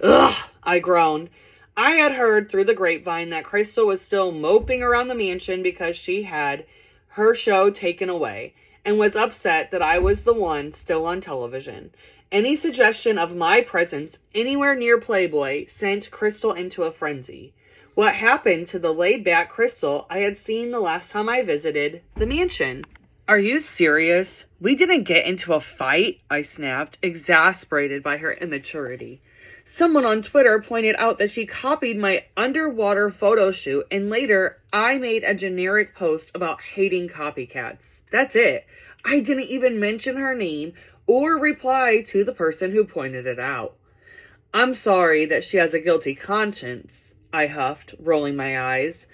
Ugh, I groaned. I had heard through the grapevine that Crystal was still moping around the mansion because she had her show taken away and was upset that I was the one still on television. Any suggestion of my presence anywhere near Playboy sent Crystal into a frenzy. What happened to the laid-back Crystal I had seen the last time I visited the mansion? Are you serious? We didn't get into a fight, I snapped, exasperated by her immaturity. Someone on Twitter pointed out that she copied my underwater photo shoot, and later I made a generic post about hating copycats. That's it. I didn't even mention her name or reply to the person who pointed it out. I'm sorry that she has a guilty conscience, I huffed, rolling my eyes.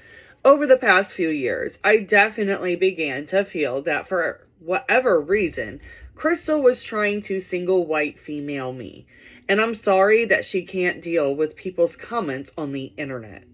Over the past few years, I definitely began to feel that for whatever reason, Crystal was trying to single white female me, and I'm sorry that she can't deal with people's comments on the internet.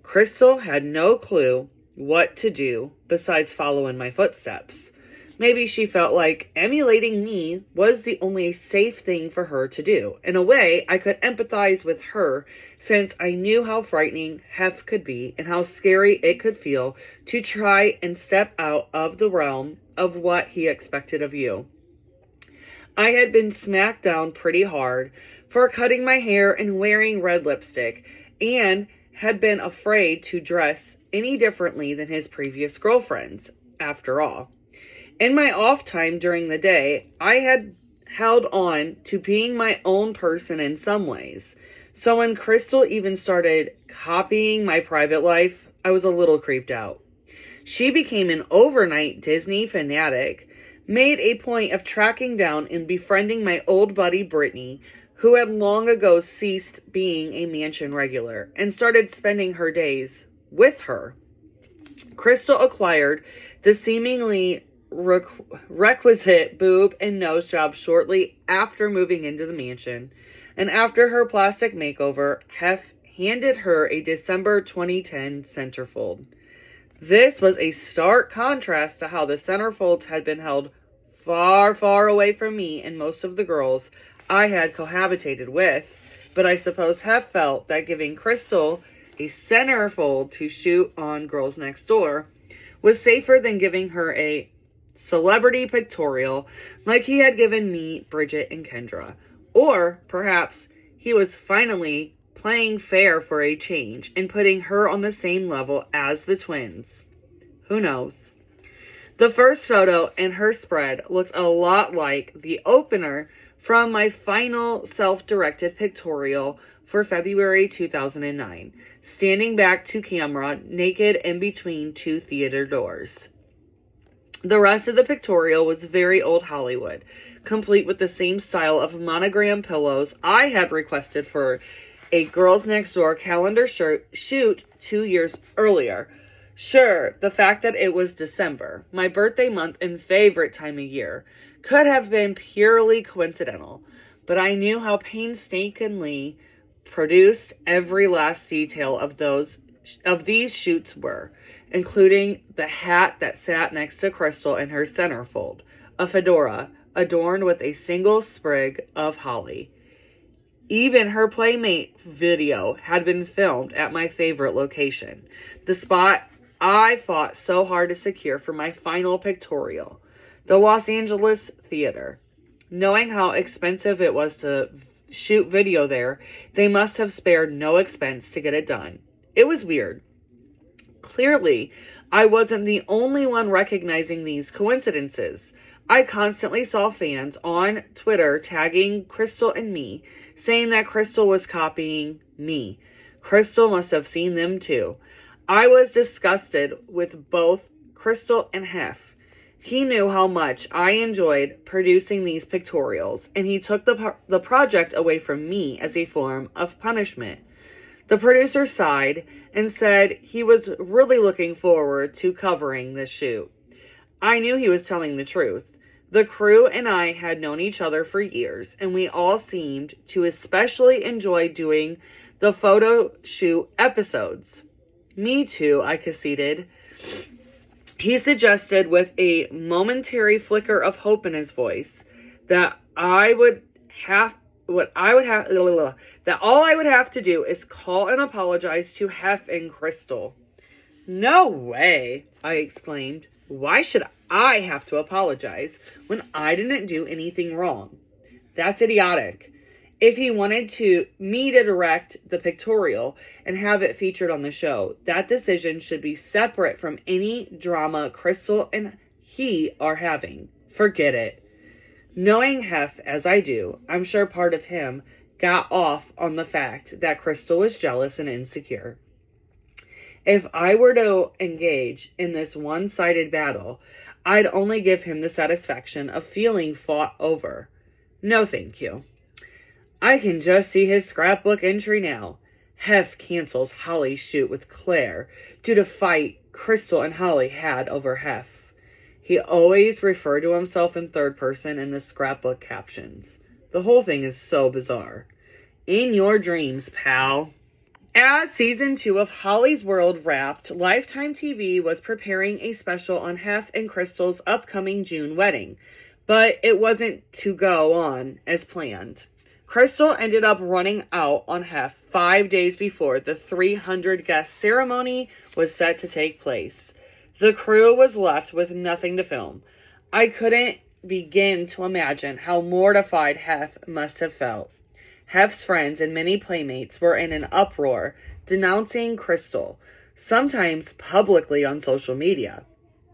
Crystal had no clue what to do besides follow in my footsteps. Maybe she felt like emulating me was the only safe thing for her to do. In a way, I could empathize with her since I knew how frightening Hef could be and how scary it could feel to try and step out of the realm of what he expected of you. I had been smacked down pretty hard for cutting my hair and wearing red lipstick, and had been afraid to dress any differently than his previous girlfriends, after all. In my off time during the day, I had held on to being my own person in some ways. So when Crystal even started copying my private life, I was a little creeped out. She became an overnight Disney fanatic, made a point of tracking down and befriending my old buddy Brittany, who had long ago ceased being a mansion regular, and started spending her days with her. Crystal acquired the seemingly requisite boob and nose job shortly after moving into the mansion, and after her plastic makeover, Hef handed her a December 2010 centerfold. This was a stark contrast to how the centerfolds had been held far, far away from me and most of the girls I had cohabitated with, but I suppose Hef felt that giving Crystal a centerfold to shoot on Girls Next Door was safer than giving her a celebrity pictorial like he had given me, Bridget, and Kendra. Or perhaps he was finally playing fair for a change and putting her on the same level as the twins. Who knows? The first photo in her spread looked a lot like the opener from my final self-directed pictorial for February 2009, standing back to camera, naked in between two theater doors. The rest of the pictorial was very old Hollywood, complete with the same style of monogram pillows I had requested for a Girls Next Door calendar shoot 2 years earlier. Sure, the fact that it was December, my birthday month and favorite time of year, could have been purely coincidental, but I knew how painstakingly produced every last detail of these shoots were, including the hat that sat next to Crystal in her centerfold, a fedora adorned with a single sprig of holly. Even her Playmate video had been filmed at my favorite location, the spot I fought so hard to secure for my final pictorial, the Los Angeles Theater. Knowing how expensive it was to shoot video there, they must have spared no expense to get it done. It was weird. Clearly, I wasn't the only one recognizing these coincidences. I constantly saw fans on Twitter tagging Crystal and me, saying that Crystal was copying me. Crystal must have seen them too. I was disgusted with both Crystal and Hef. He knew how much I enjoyed producing these pictorials, and he took the project away from me as a form of punishment. The producer sighed and said he was really looking forward to covering this shoot. I knew he was telling the truth. The crew and I had known each other for years, and we all seemed to especially enjoy doing the photo shoot episodes. Me too, I conceded. He suggested with a momentary flicker of hope in his voice that all I would have to do is call and apologize to Hef and Crystal. No way, I exclaimed. Why should I have to apologize when I didn't do anything wrong? That's idiotic. If he wanted me to direct the pictorial and have it featured on the show, that decision should be separate from any drama Crystal and he are having. Forget it. Knowing Hef as I do, I'm sure part of him got off on the fact that Crystal was jealous and insecure. If I were to engage in this one-sided battle, I'd only give him the satisfaction of feeling fought over. No, thank you. I can just see his scrapbook entry now. Hef cancels Holly's shoot with Claire due to fight Crystal and Holly had over Hef. He always referred to himself in third person in the scrapbook captions. The whole thing is so bizarre. In your dreams, pal. As season 2 of Holly's World wrapped, Lifetime TV was preparing a special on Hef and Crystal's upcoming June wedding, but it wasn't to go on as planned. Crystal ended up running out on Hef 5 days before the 300-guest ceremony was set to take place. The crew was left with nothing to film. I couldn't begin to imagine how mortified Hef must have felt. Hef's friends and many playmates were in an uproar, denouncing Crystal, sometimes publicly on social media.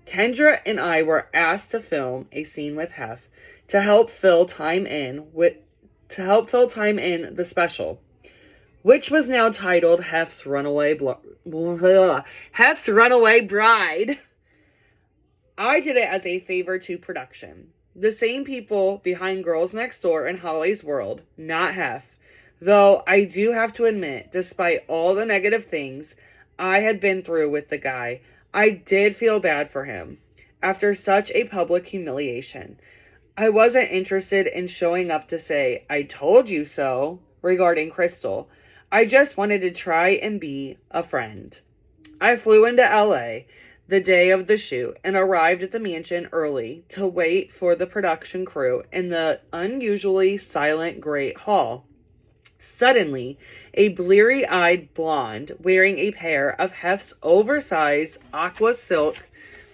Kendra and I were asked to film a scene with Hef to help fill time in the special, which was now titled Hef's Runaway Bride. I did it as a favor to production. The same people behind Girls Next Door and Holly's World, not Hef. Though I do have to admit, despite all the negative things I had been through with the guy, I did feel bad for him. After such a public humiliation, I wasn't interested in showing up to say, I told you so, regarding Crystal. I just wanted to try and be a friend. I flew into LA the day of the shoot and arrived at the mansion early to wait for the production crew in the unusually silent great hall. Suddenly, a bleary-eyed blonde wearing a pair of Hef's oversized aqua silk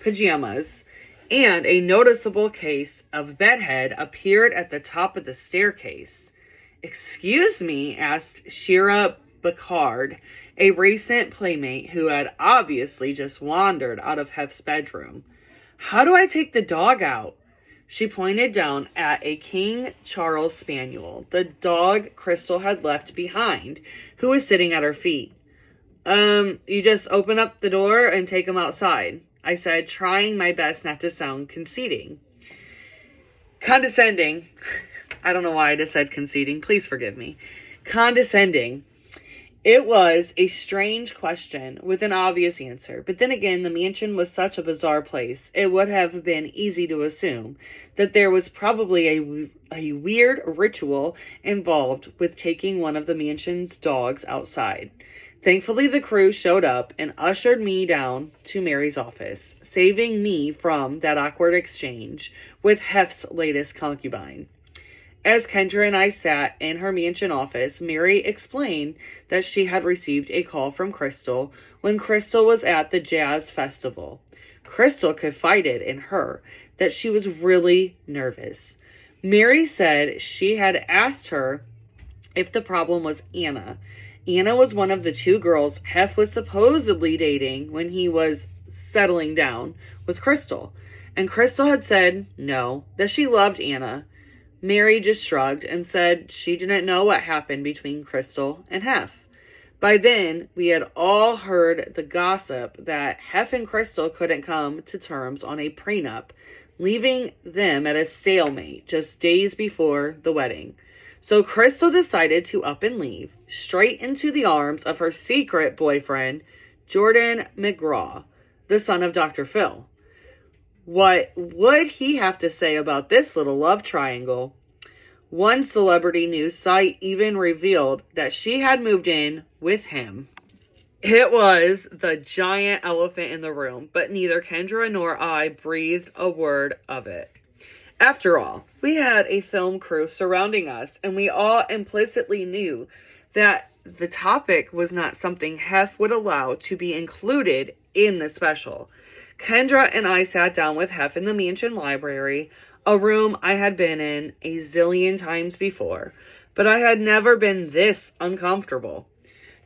pajamas and a noticeable case of bedhead appeared at the top of the staircase. "Excuse me?" asked Shira Bacard, a recent playmate who had obviously just wandered out of Hef's bedroom. "How do I take the dog out?" She pointed down at a King Charles Spaniel, the dog Crystal had left behind, who was sitting at her feet. You just open up the door and take him outside," I said, trying my best not to sound conceding. Condescending. I don't know why I just said conceding. Please forgive me. Condescending. It was a strange question with an obvious answer, but then again, the mansion was such a bizarre place, it would have been easy to assume that there was probably a weird ritual involved with taking one of the mansion's dogs outside. Thankfully, the crew showed up and ushered me down to Mary's office, saving me from that awkward exchange with Hef's latest concubine. As Kendra and I sat in her mansion office, Mary explained that she had received a call from Crystal when Crystal was at the jazz festival. Crystal confided in her that she was really nervous. Mary said she had asked her if the problem was Anna. Anna was one of the two girls Hef was supposedly dating when he was settling down with Crystal. And Crystal had said no, that she loved Anna. Mary just shrugged and said she didn't know what happened between Crystal and Hef. By then, we had all heard the gossip that Hef and Crystal couldn't come to terms on a prenup, leaving them at a stalemate just days before the wedding. So Crystal decided to up and leave, straight into the arms of her secret boyfriend, Jordan McGraw, the son of Dr. Phil. What would he have to say about this little love triangle? One celebrity news site even revealed that she had moved in with him. It was the giant elephant in the room, but neither Kendra nor I breathed a word of it. After all, we had a film crew surrounding us, and we all implicitly knew that the topic was not something Hef would allow to be included in the special. Kendra and I sat down with Hef in the mansion library, a room I had been in a zillion times before, but I had never been this uncomfortable.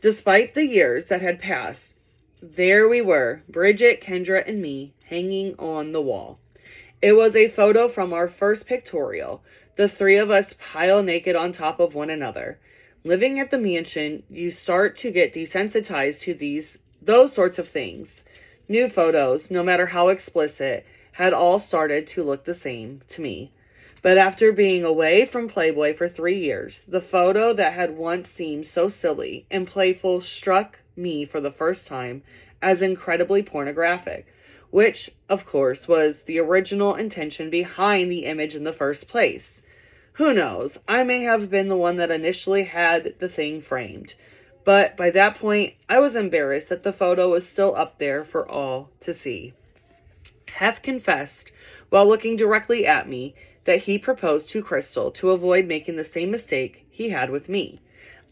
Despite the years that had passed, there we were, Bridget, Kendra, and me, hanging on the wall. It was a photo from our first pictorial, the three of us pile naked on top of one another. Living at the mansion, you start to get desensitized to those sorts of things. New photos, no matter how explicit, had all started to look the same to me. But after being away from Playboy for 3 years, the photo that had once seemed so silly and playful struck me for the first time as incredibly pornographic, which, of course, was the original intention behind the image in the first place. Who knows, I may have been the one that initially had the thing framed, but by that point, I was embarrassed that the photo was still up there for all to see. Hef confessed, while looking directly at me, that he proposed to Crystal to avoid making the same mistake he had with me.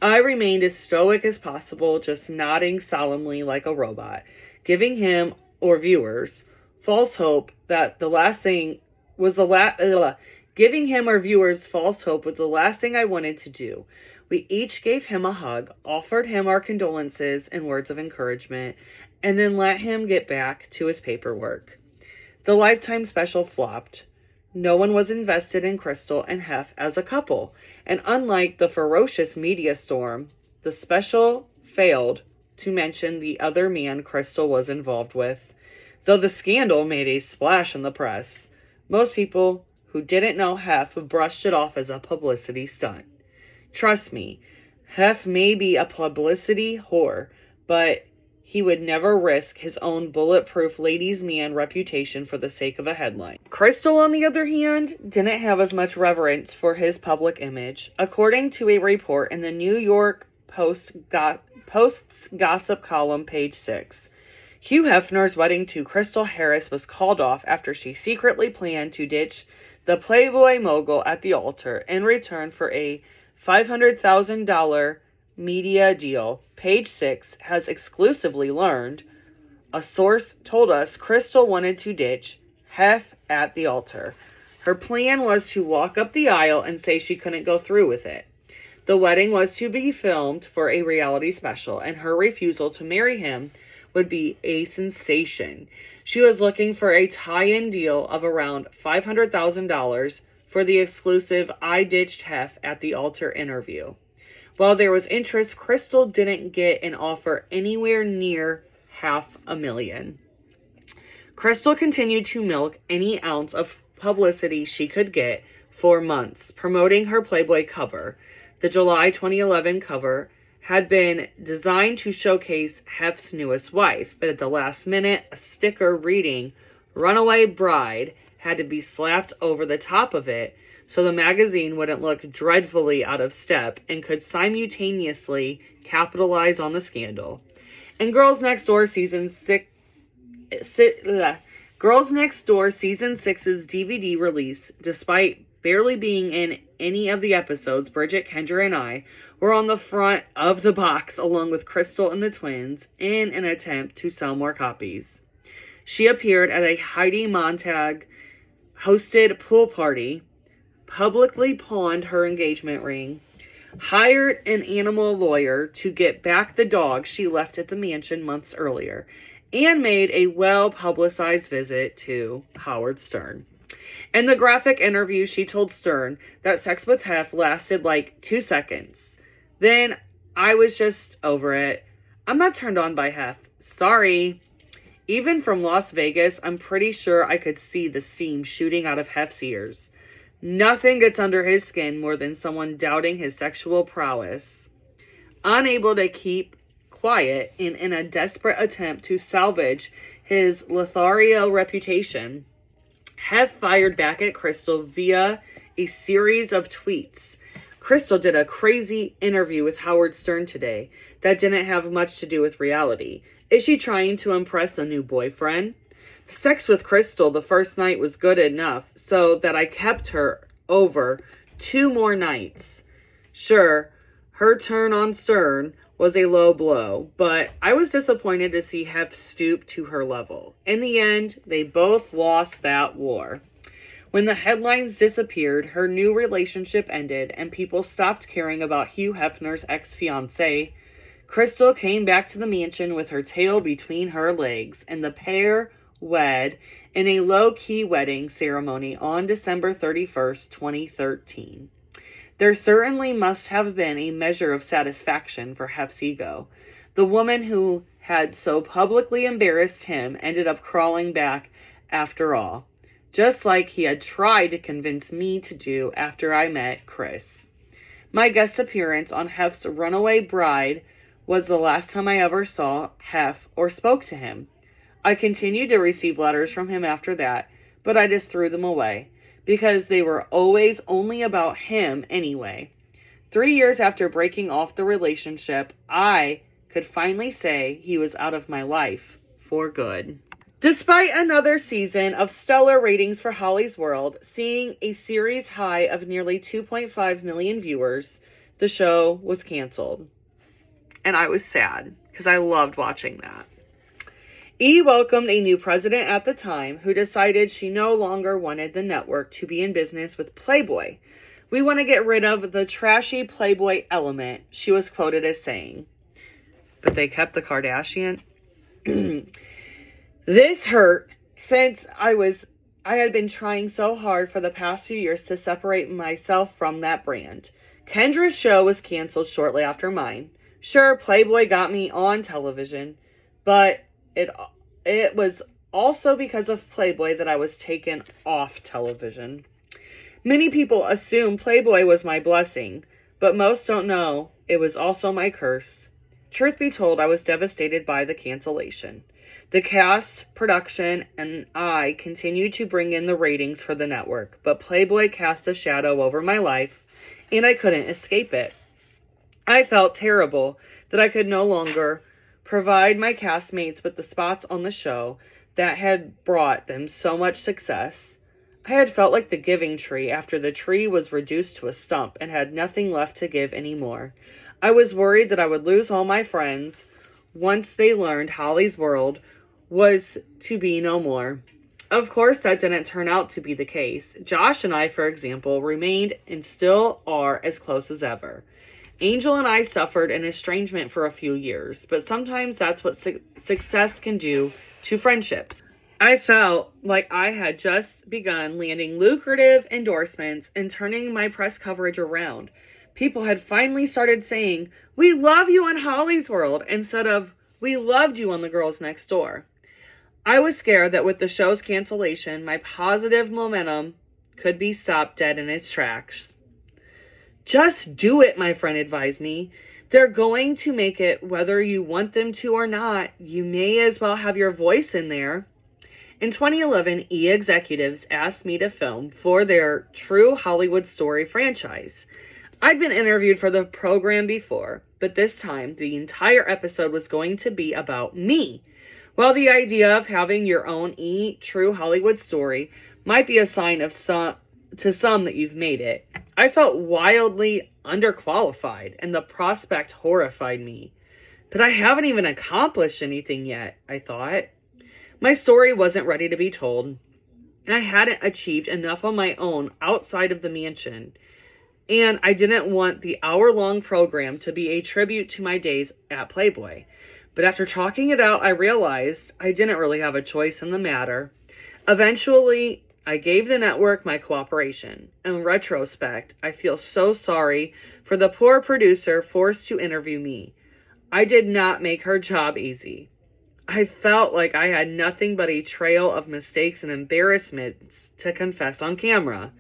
I remained as stoic as possible, just nodding solemnly like a robot, giving him, or viewers, false hope that the last thing was giving him or viewers false hope was the last thing I wanted to do. We each gave him a hug, offered him our condolences and words of encouragement, and then let him get back to his paperwork. The Lifetime special flopped. No one was invested in Crystal and Hef as a couple, and unlike the ferocious media storm, the special failed to mention the other man Crystal was involved with. Though the scandal made a splash in the press, most people who didn't know Hef brushed it off as a publicity stunt. Trust me, Hef may be a publicity whore, but he would never risk his own bulletproof ladies' man reputation for the sake of a headline. Crystal, on the other hand, didn't have as much reverence for his public image. According to a report in the New York Post's gossip column, page 6, Hugh Hefner's wedding to Crystal Harris was called off after she secretly planned to ditch the Playboy mogul at the altar in return for a $500,000 media deal. Page 6 has exclusively learned, a source told us Crystal wanted to ditch Hef at the altar. Her plan was to walk up the aisle and say she couldn't go through with it. The wedding was to be filmed for a reality special, and her refusal to marry him would be a sensation. She was looking for a tie-in deal of around $500,000 for the exclusive I Ditched Hef at the Altar interview. While there was interest, Crystal didn't get an offer anywhere near $500,000. Crystal continued to milk any ounce of publicity she could get for months, promoting her Playboy cover. The July 2011 cover had been designed to showcase Hef's newest wife, but at the last minute, a sticker reading Runaway Bride had to be slapped over the top of it so the magazine wouldn't look dreadfully out of step and could simultaneously capitalize on the scandal. And Girls Next Door Season 6's DVD release, despite barely being in any of the episodes, Bridget, Kendra, and I were on the front of the box along with Crystal and the twins in an attempt to sell more copies. She appeared at a Heidi Montag hosted pool party, publicly pawned her engagement ring, hired an animal lawyer to get back the dog she left at the mansion months earlier, and made a well-publicized visit to Howard Stern. In the graphic interview, she told Stern that sex with Hef lasted like 2 seconds. Then, I was just over it. I'm not turned on by Hef. Sorry. Even from Las Vegas, I'm pretty sure I could see the steam shooting out of Hef's ears. Nothing gets under his skin more than someone doubting his sexual prowess. Unable to keep quiet and in a desperate attempt to salvage his Lothario reputation, Hef fired back at Crystal via a series of tweets. Crystal did a crazy interview with Howard Stern today that didn't have much to do with reality. Is she trying to impress a new boyfriend? The sex with Crystal the first night was good enough so that I kept her over 2 more nights. Sure, her turn on Stern was a low blow, but I was disappointed to see Hef stoop to her level. In the end, they both lost that war. When the headlines disappeared, her new relationship ended, and people stopped caring about Hugh Hefner's ex-fiancé. Crystal came back to the mansion with her tail between her legs, and the pair wed in a low-key wedding ceremony on December 31st, 2013. There certainly must have been a measure of satisfaction for Hef's ego. The woman who had so publicly embarrassed him ended up crawling back after all, just like he had tried to convince me to do after I met Chris. My guest appearance on Hef's Runaway Bride was the last time I ever saw Hef or spoke to him. I continued to receive letters from him after that, but I just threw them away, because they were always only about him anyway. 3 years after breaking off the relationship, I could finally say he was out of my life for good. Despite another season of stellar ratings for Holly's World, seeing a series high of nearly 2.5 million viewers, the show was canceled. And I was sad, because I loved watching that. E welcomed a new president at the time who decided she no longer wanted the network to be in business with Playboy. We want to get rid of the trashy Playboy element, she was quoted as saying. But they kept the Kardashian. This hurt since I had been trying so hard for the past few years to separate myself from that brand. Kendra's show was canceled shortly after mine. Sure, Playboy got me on television, but it was also because of Playboy that I was taken off television. Many people assume Playboy was my blessing, but most don't know it was also my curse. Truth be told, I was devastated by the cancellation. The cast, production, and I continued to bring in the ratings for the network, but Playboy cast a shadow over my life, and I couldn't escape it. I felt terrible that I could no longer provide my castmates with the spots on the show that had brought them so much success. I had felt like the giving tree after the tree was reduced to a stump and had nothing left to give anymore. I was worried that I would lose all my friends once they learned Holly's World was to be no more. Of course, that didn't turn out to be the case. Josh and I, for example, remained and still are as close as ever. Angel and I suffered an estrangement for a few years, but sometimes that's what success can do to friendships. I felt like I had just begun landing lucrative endorsements and turning my press coverage around. People had finally started saying, "We love you on Holly's World," instead of, "We loved you on The Girls Next Door." I was scared that with the show's cancellation, my positive momentum could be stopped dead in its tracks. Just do it, my friend advised me. They're going to make it whether you want them to or not. You may as well have your voice in there. In 2011, E! executives asked me to film for their True Hollywood Story franchise. I'd been interviewed for the program before, but this time the entire episode was going to be about me. While the idea of having your own E! True Hollywood Story might be a sign of to some that you've made it, I felt wildly underqualified, and the prospect horrified me. But I haven't even accomplished anything yet, I thought. My story wasn't ready to be told. I hadn't achieved enough on my own outside of the mansion, and I didn't want the hour-long program to be a tribute to my days at Playboy. But after talking it out, I realized I didn't really have a choice in the matter. Eventually, I gave the network my cooperation. In retrospect, I feel so sorry for the poor producer forced to interview me. I did not make her job easy. I felt like I had nothing but a trail of mistakes and embarrassments to confess on camera.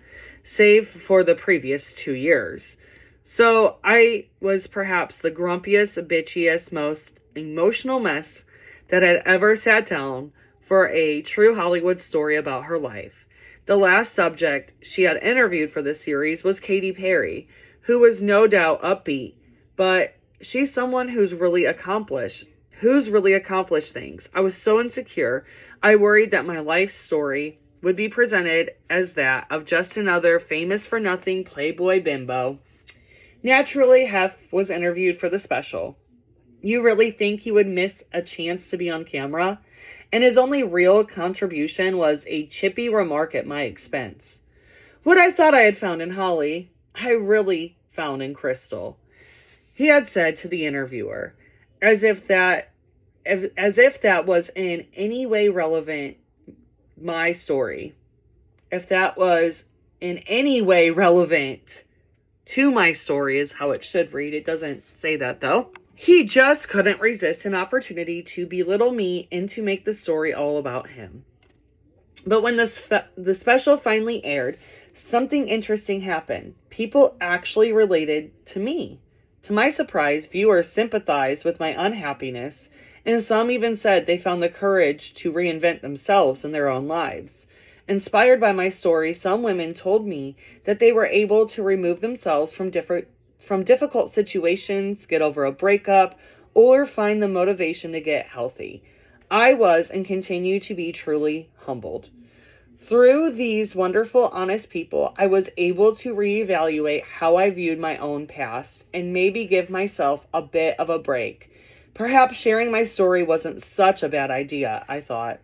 save for the previous 2 years. So I was perhaps the grumpiest, bitchiest, most emotional mess that had ever sat down for a true Hollywood story about her life. The last subject she had interviewed for this series was Katy Perry, who was no doubt upbeat, but she's someone who's really accomplished things. I was so insecure, I worried that my life story would be presented as that of just another famous for nothing Playboy bimbo. Naturally, Hef was interviewed for the special. You really think he would miss a chance to be on camera? And his only real contribution was a chippy remark at my expense. What I thought I had found in Holly, I really found in Crystal. He had said to the interviewer, as if that was in any way relevant my story. If that was in any way relevant to my story is how it should read. It doesn't say that though. He just couldn't resist an opportunity to belittle me and to make the story all about him. But when the special finally aired, something interesting happened. People actually related to me. To my surprise, viewers sympathized with my unhappiness, and some even said they found the courage to reinvent themselves in their own lives. Inspired by my story, some women told me that they were able to remove themselves from difficult situations, get over a breakup, or find the motivation to get healthy. I was and continue to be truly humbled. Through these wonderful, honest people, I was able to reevaluate how I viewed my own past and maybe give myself a bit of a break. Perhaps sharing my story wasn't such a bad idea, I thought.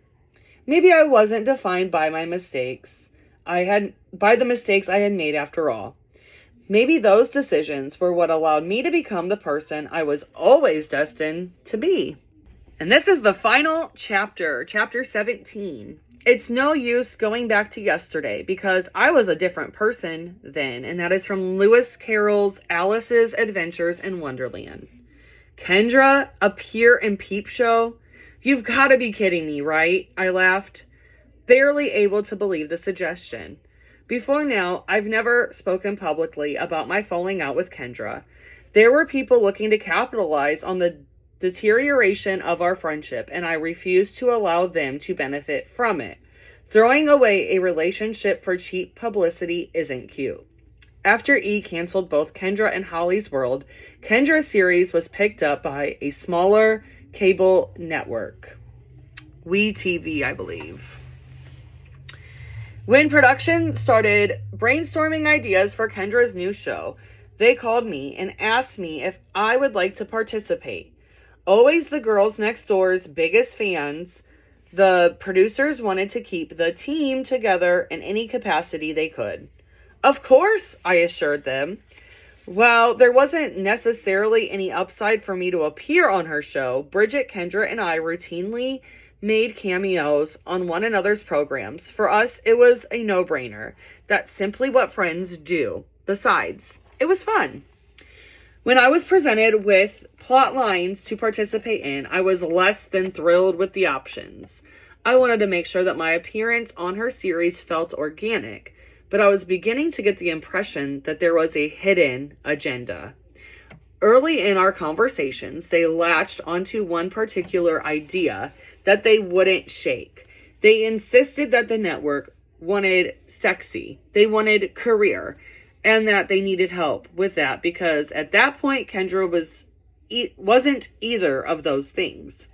Maybe I wasn't defined by the mistakes I had made after all. Maybe those decisions were what allowed me to become the person I was always destined to be. And this is the final chapter, chapter 17. It's no use going back to yesterday because I was a different person then, and that is from Lewis Carroll's Alice's Adventures in Wonderland. Kendra appear in Peep Show? You've got to be kidding me, right? I laughed, barely able to believe the suggestion. Before now, I've never spoken publicly about my falling out with Kendra. There were people looking to capitalize on the deterioration of our friendship, and I refused to allow them to benefit from it. Throwing away a relationship for cheap publicity isn't cute. After E! Canceled both Kendra and Holly's World, Kendra's series was picked up by a smaller cable network. WeTV, I believe. When production started brainstorming ideas for Kendra's new show, they called me and asked me if I would like to participate. Always the girls next door's biggest fans, the producers wanted to keep the team together in any capacity they could. Of course, I assured them. While there wasn't necessarily any upside for me to appear on her show, Bridget, Kendra, and I routinely made cameos on one another's programs. For us, it was a no-brainer. That's simply what friends do. Besides, it was fun. When I was presented with plot lines to participate in, I was less than thrilled with the options. I wanted to make sure that my appearance on her series felt organic, but I was beginning to get the impression that there was a hidden agenda. Early in our conversations, they latched onto one particular idea that they wouldn't shake. They insisted that the network wanted sexy, they wanted career, and that they needed help with that because at that point, Kendra wasn't either of those things.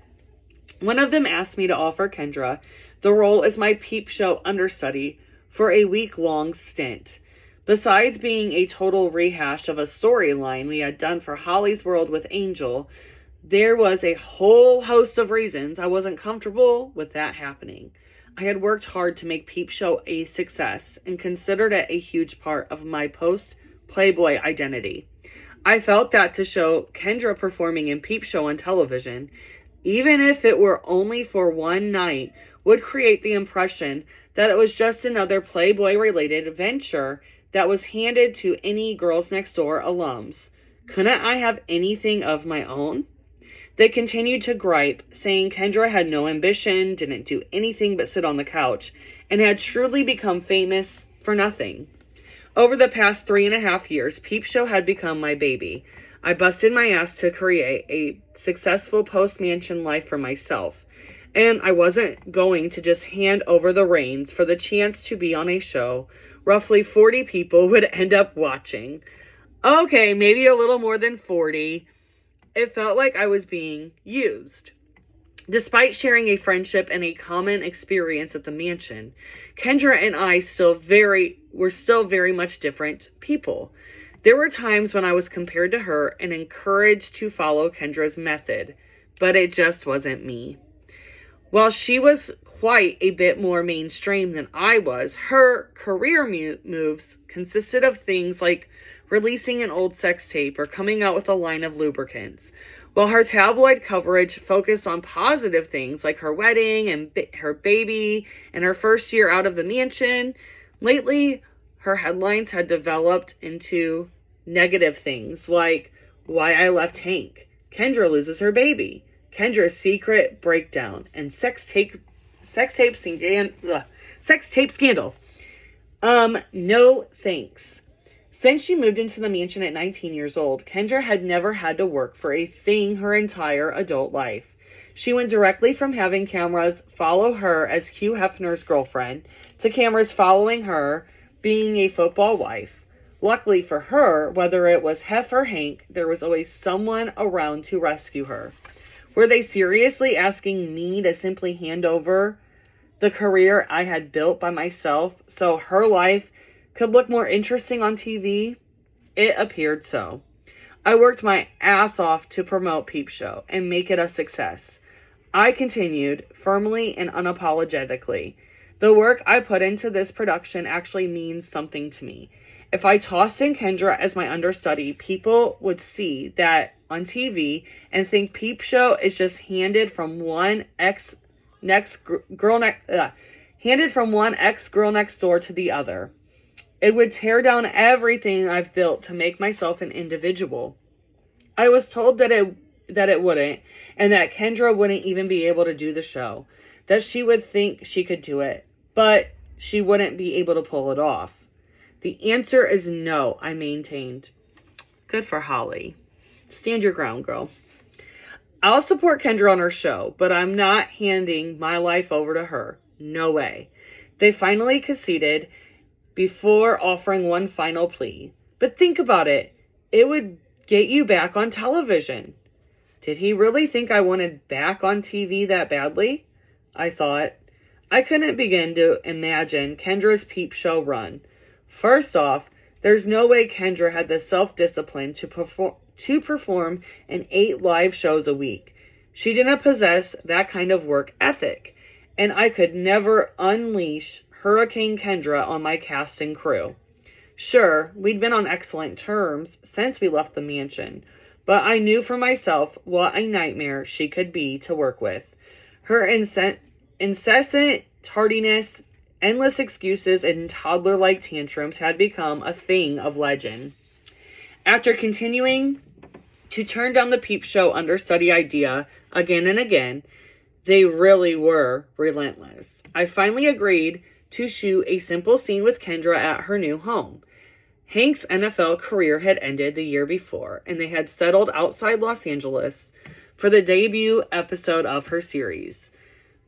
One of them asked me to offer Kendra the role as my Peep Show understudy for a week-long stint. Besides being a total rehash of a storyline we had done for Holly's World with Angel, there was a whole host of reasons I wasn't comfortable with that happening. I had worked hard to make Peep Show a success and considered it a huge part of my post-Playboy identity. I felt that to show Kendra performing in Peep Show on television, even if it were only for one night, would create the impression that it was just another Playboy-related venture that was handed to any Girls Next Door alums. Couldn't I have anything of my own? They continued to gripe, saying Kendra had no ambition, didn't do anything but sit on the couch, and had truly become famous for nothing. Over the past 3.5 years, Peep Show had become my baby. I busted my ass to create a successful post-mansion life for myself. And I wasn't going to just hand over the reins for the chance to be on a show roughly 40 people would end up watching. Okay, maybe a little more than 40. It felt like I was being used. Despite sharing a friendship and a common experience at the mansion, Kendra and I were still very much different people. There were times when I was compared to her and encouraged to follow Kendra's method, but it just wasn't me. While she was quite a bit more mainstream than I was, her career moves consisted of things like releasing an old sex tape or coming out with a line of lubricants. While her tabloid coverage focused on positive things like her wedding and her baby and her first year out of the mansion, lately her headlines had developed into negative things like why I left Hank, Kendra loses her baby, Kendra's secret breakdown, and sex tape scandal. No thanks. Since she moved into the mansion at 19 years old, Kendra had never had to work for a thing her entire adult life. She went directly from having cameras follow her as Hugh Hefner's girlfriend to cameras following her being a football wife. Luckily for her, whether it was Hef or Hank, there was always someone around to rescue her. Were they seriously asking me to simply hand over the career I had built by myself so her life could look more interesting on TV? It appeared so. I worked my ass off to promote Peep Show and make it a success. I continued firmly and unapologetically. The work I put into this production actually means something to me. If I tossed in Kendra as my understudy, people would see that on TV and think Peep Show is just handed from one ex-girl next door to the other. It would tear down everything I've built to make myself an individual. I was told that it wouldn't, and that Kendra wouldn't even be able to do the show, that she would think she could do it, but she wouldn't be able to pull it off. The answer is no, I maintained. Good for Holly. Stand your ground, girl. I'll support Kendra on her show, but I'm not handing my life over to her. No way. They finally conceded before offering one final plea. But think about it. It would get you back on television. Did he really think I wanted back on TV that badly? I thought. I couldn't begin to imagine Kendra's Peep Show run. First off, there's no way Kendra had the self-discipline to perform in 8 live shows a week. She didn't possess that kind of work ethic, and I could never unleash Hurricane Kendra on my cast and crew. Sure, we'd been on excellent terms since we left the mansion, but I knew for myself what a nightmare she could be to work with. Her incessant tardiness, endless excuses, and toddler-like tantrums had become a thing of legend. After continuing to turn down the Peep Show understudy idea again and again, they really were relentless. I finally agreed to shoot a simple scene with Kendra at her new home. Hank's NFL career had ended the year before, and they had settled outside Los Angeles for the debut episode of her series.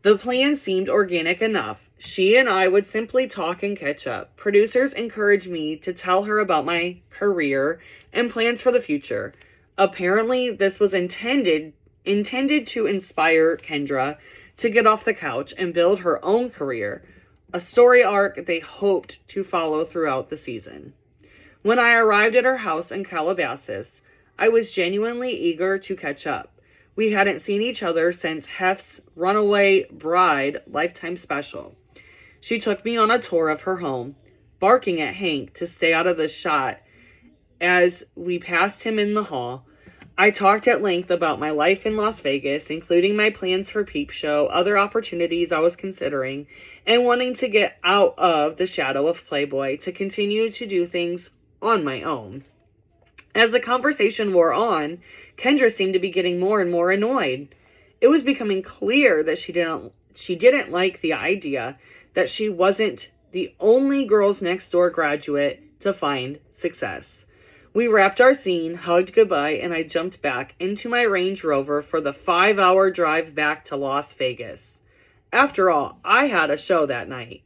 The plan seemed organic enough. She and I would simply talk and catch up. Producers encouraged me to tell her about my career and plans for the future. Apparently, this was intended to inspire Kendra to get off the couch and build her own career, a story arc they hoped to follow throughout the season. When I arrived at her house in Calabasas, I was genuinely eager to catch up. We hadn't seen each other since Hef's Runaway Bride Lifetime Special. She took me on a tour of her home, barking at Hank to stay out of the shot as we passed him in the hall. I talked at length about my life in Las Vegas, including my plans for Peep Show, other opportunities I was considering, and wanting to get out of the shadow of Playboy to continue to do things on my own. As the conversation wore on, Kendra seemed to be getting more and more annoyed. It was becoming clear that she didn't like the idea that she wasn't the only girls next door graduate to find success. We wrapped our scene, hugged goodbye, and I jumped back into my Range Rover for the 5-hour drive back to Las Vegas. After all, I had a show that night.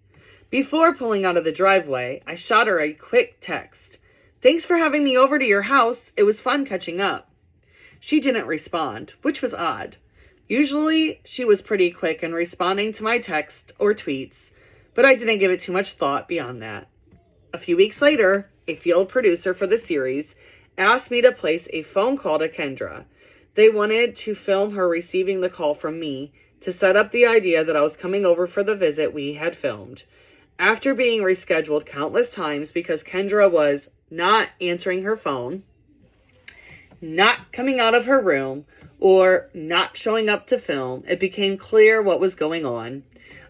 Before pulling out of the driveway, I shot her a quick text. "Thanks for having me over to your house. It was fun catching up." She didn't respond, which was odd. Usually, she was pretty quick in responding to my text or tweets, but I didn't give it too much thought beyond that. A few weeks later, a field producer for the series asked me to place a phone call to Kendra. They wanted to film her receiving the call from me to set up the idea that I was coming over for the visit we had filmed. After being rescheduled countless times because Kendra was not answering her phone, not coming out of her room, or not showing up to film, it became clear what was going on.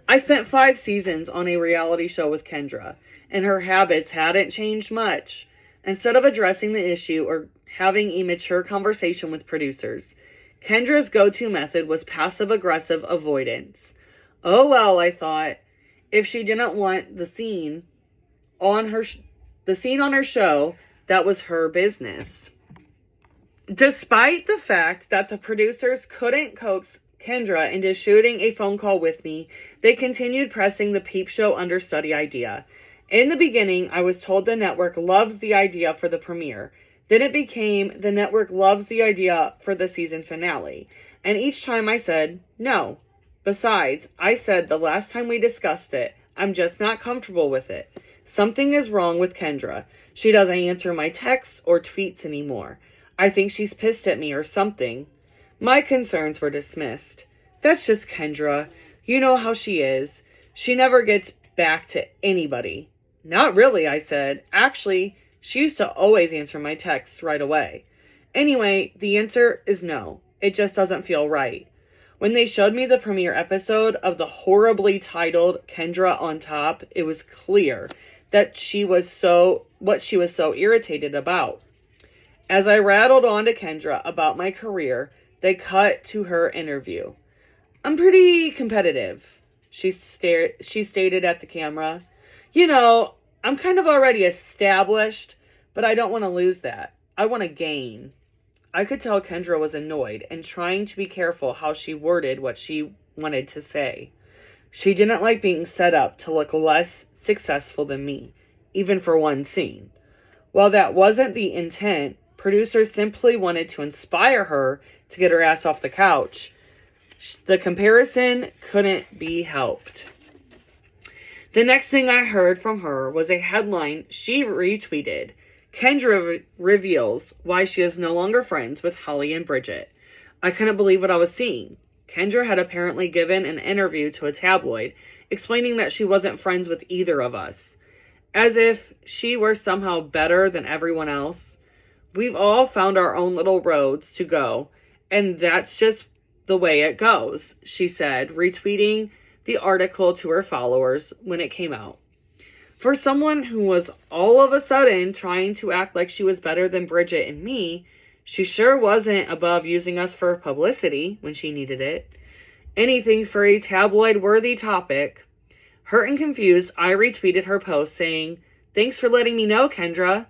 I spent 5 seasons on a reality show with Kendra, and her habits hadn't changed much. Instead of addressing the issue or having a mature conversation with producers, Kendra's go-to method was passive-aggressive avoidance. Oh well, I thought, if she didn't want the scene on her show, that was her business. Despite the fact that the producers couldn't coax Kendra into shooting a phone call with me, they continued pressing the peep show understudy idea. In the beginning, I was told the network loves the idea for the premiere. Then it became the network loves the idea for the season finale. And each time I said, no. Besides, I said the last time we discussed it, I'm just not comfortable with it. Something is wrong with Kendra. She doesn't answer my texts or tweets anymore. I think she's pissed at me or something. My concerns were dismissed. That's just Kendra. You know how she is. She never gets back to anybody. Not really, I said. Actually, she used to always answer my texts right away. Anyway, the answer is no. It just doesn't feel right. When they showed me the premiere episode of the horribly titled Kendra on Top, it was clear that what she was so irritated about. As I rattled on to Kendra about my career, they cut to her interview. I'm pretty competitive, she stated at the camera. You know, I'm kind of already established, but I don't want to lose that. I want to gain. I could tell Kendra was annoyed and trying to be careful how she worded what she wanted to say. She didn't like being set up to look less successful than me, even for one scene. While that wasn't the intent, producers simply wanted to inspire her to get her ass off the couch. The comparison couldn't be helped. The next thing I heard from her was a headline she retweeted. Kendra reveals why she is no longer friends with Holly and Bridget. I couldn't believe what I was seeing. Kendra had apparently given an interview to a tabloid explaining that she wasn't friends with either of us, as if she were somehow better than everyone else. We've all found our own little roads to go, and that's just the way it goes, she said, retweeting the article to her followers when it came out. For someone who was all of a sudden trying to act like she was better than Bridget and me, she sure wasn't above using us for publicity when she needed it. Anything for a tabloid-worthy topic. Hurt and confused, I retweeted her post saying, "Thanks for letting me know, Kendra."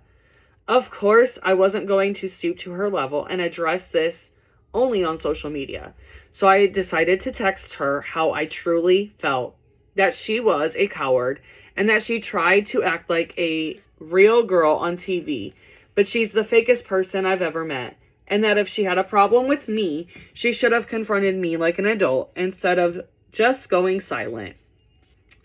Of course, I wasn't going to stoop to her level and address this only on social media. So I decided to text her how I truly felt, that she was a coward and that she tried to act like a real girl on TV, but she's the fakest person I've ever met, and that if she had a problem with me, she should have confronted me like an adult instead of just going silent.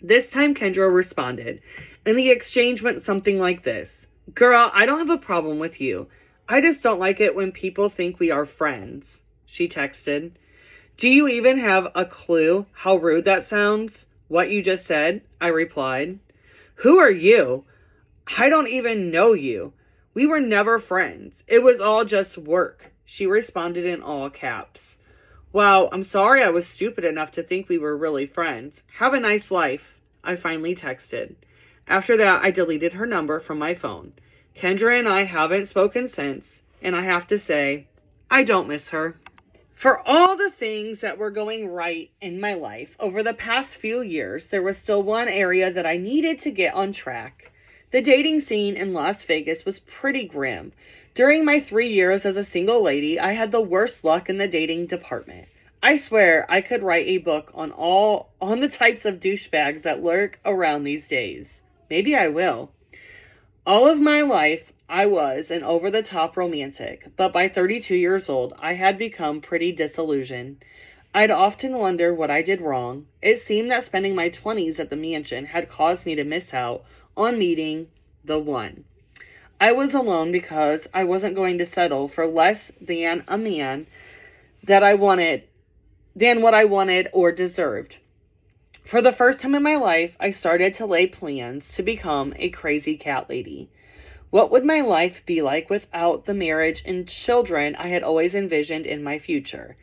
This time Kendra responded, and the exchange went something like this. "Girl, I don't have a problem with you. I just don't like it when people think we are friends," she texted. "Do you even have a clue how rude that sounds? What you just said?" I replied. "Who are you? I don't even know you. We were never friends. It was all just work," she responded in all caps. "Wow, I'm sorry I was stupid enough to think we were really friends. Have a nice life," I finally texted. After that, I deleted her number from my phone. Kendra and I haven't spoken since, and I have to say, I don't miss her. For all the things that were going right in my life over the past few years, there was still one area that I needed to get on track. The dating scene in Las Vegas was pretty grim. During my 3 years as a single lady, I had the worst luck in the dating department. I swear I could write a book on the types of douchebags that lurk around these days. Maybe I will. All of my life, I was an over-the-top romantic, but by 32 years old, I had become pretty disillusioned. I'd often wonder what I did wrong. It seemed that spending my 20s at the mansion had caused me to miss out on meeting the one. I was alone because I wasn't going to settle for less than a man than what I wanted or deserved. For the first time in my life, I started to lay plans to become a crazy cat lady. What would my life be like without the marriage and children I had always envisioned in my future?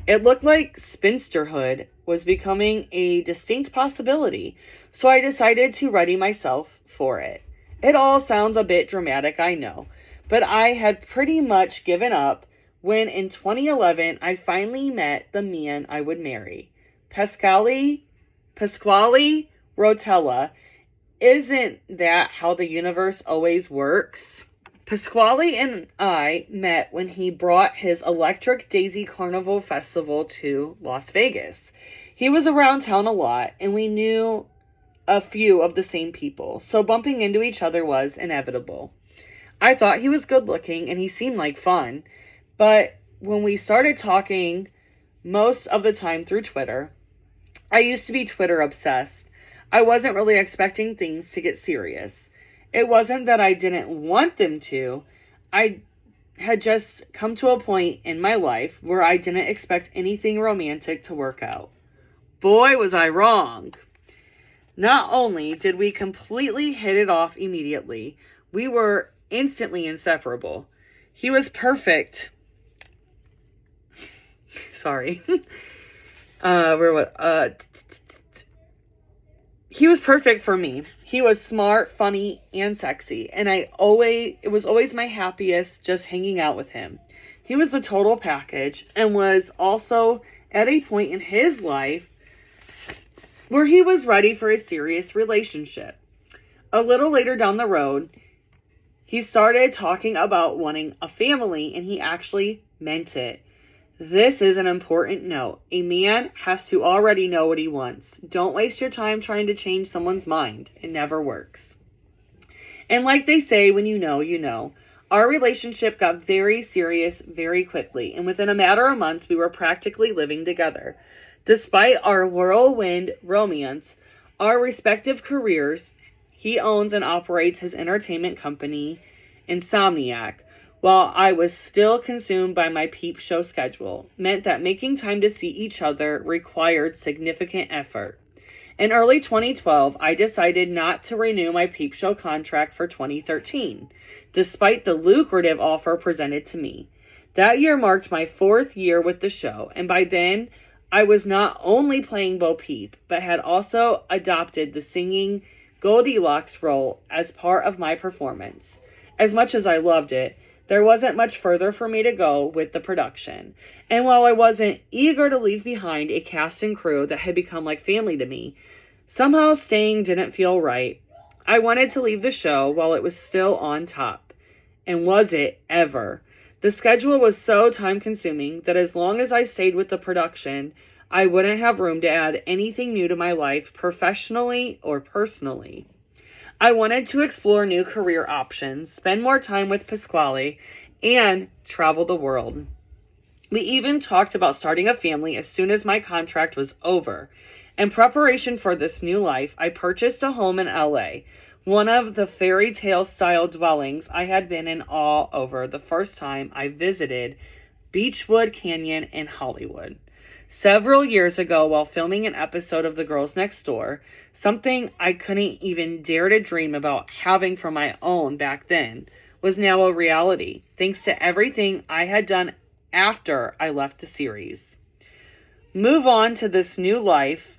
It looked like spinsterhood was becoming a distinct possibility, so I decided to ready myself for it. It all sounds a bit dramatic, I know, but I had pretty much given up when in 2011 I finally met the man I would marry. Pasquale Rotella. Isn't that how the universe always works? Pasquale and I met when he brought his Electric Daisy Carnival Festival to Las Vegas. He was around town a lot, and we knew a few of the same people, so bumping into each other was inevitable. I thought he was good looking, and he seemed like fun, but when we started talking most of the time through Twitter, I used to be Twitter obsessed. I wasn't really expecting things to get serious. It wasn't that I didn't want them to. I had just come to a point in my life where I didn't expect anything romantic to work out. Boy, was I wrong. Not only did we completely hit it off immediately, we were instantly inseparable. He was perfect. Sorry. He was perfect for me. He was smart, funny, and sexy, and it was always my happiest just hanging out with him. He was the total package and was also at a point in his life where he was ready for a serious relationship. A little later down the road, he started talking about wanting a family, and he actually meant it. This is an important note. A man has to already know what he wants. Don't waste your time trying to change someone's mind. It never works. And like they say, when you know, you know. Our relationship got very serious very quickly, and within a matter of months, we were practically living together. Despite our whirlwind romance, our respective careers, he owns and operates his entertainment company, Insomniac, while I was still consumed by my peep show schedule, meant that making time to see each other required significant effort. In early 2012, I decided not to renew my peep show contract for 2013, despite the lucrative offer presented to me. That year marked my 4th year with the show, and by then, I was not only playing Bo Peep, but had also adopted the singing Goldilocks role as part of my performance. As much as I loved it, there wasn't much further for me to go with the production. And while I wasn't eager to leave behind a cast and crew that had become like family to me, somehow staying didn't feel right. I wanted to leave the show while it was still on top. And was it ever? The schedule was so time-consuming that as long as I stayed with the production, I wouldn't have room to add anything new to my life, professionally or personally. I wanted to explore new career options, spend more time with Pasquale, and travel the world. We even talked about starting a family as soon as my contract was over. In preparation for this new life, I purchased a home in LA, one of the fairy tale style dwellings I had been in awe over the first time I visited Beechwood Canyon in Hollywood. Several years ago, while filming an episode of The Girls Next Door, something I couldn't even dare to dream about having for my own back then was now a reality, thanks to everything I had done after I left the series. My move on to this new life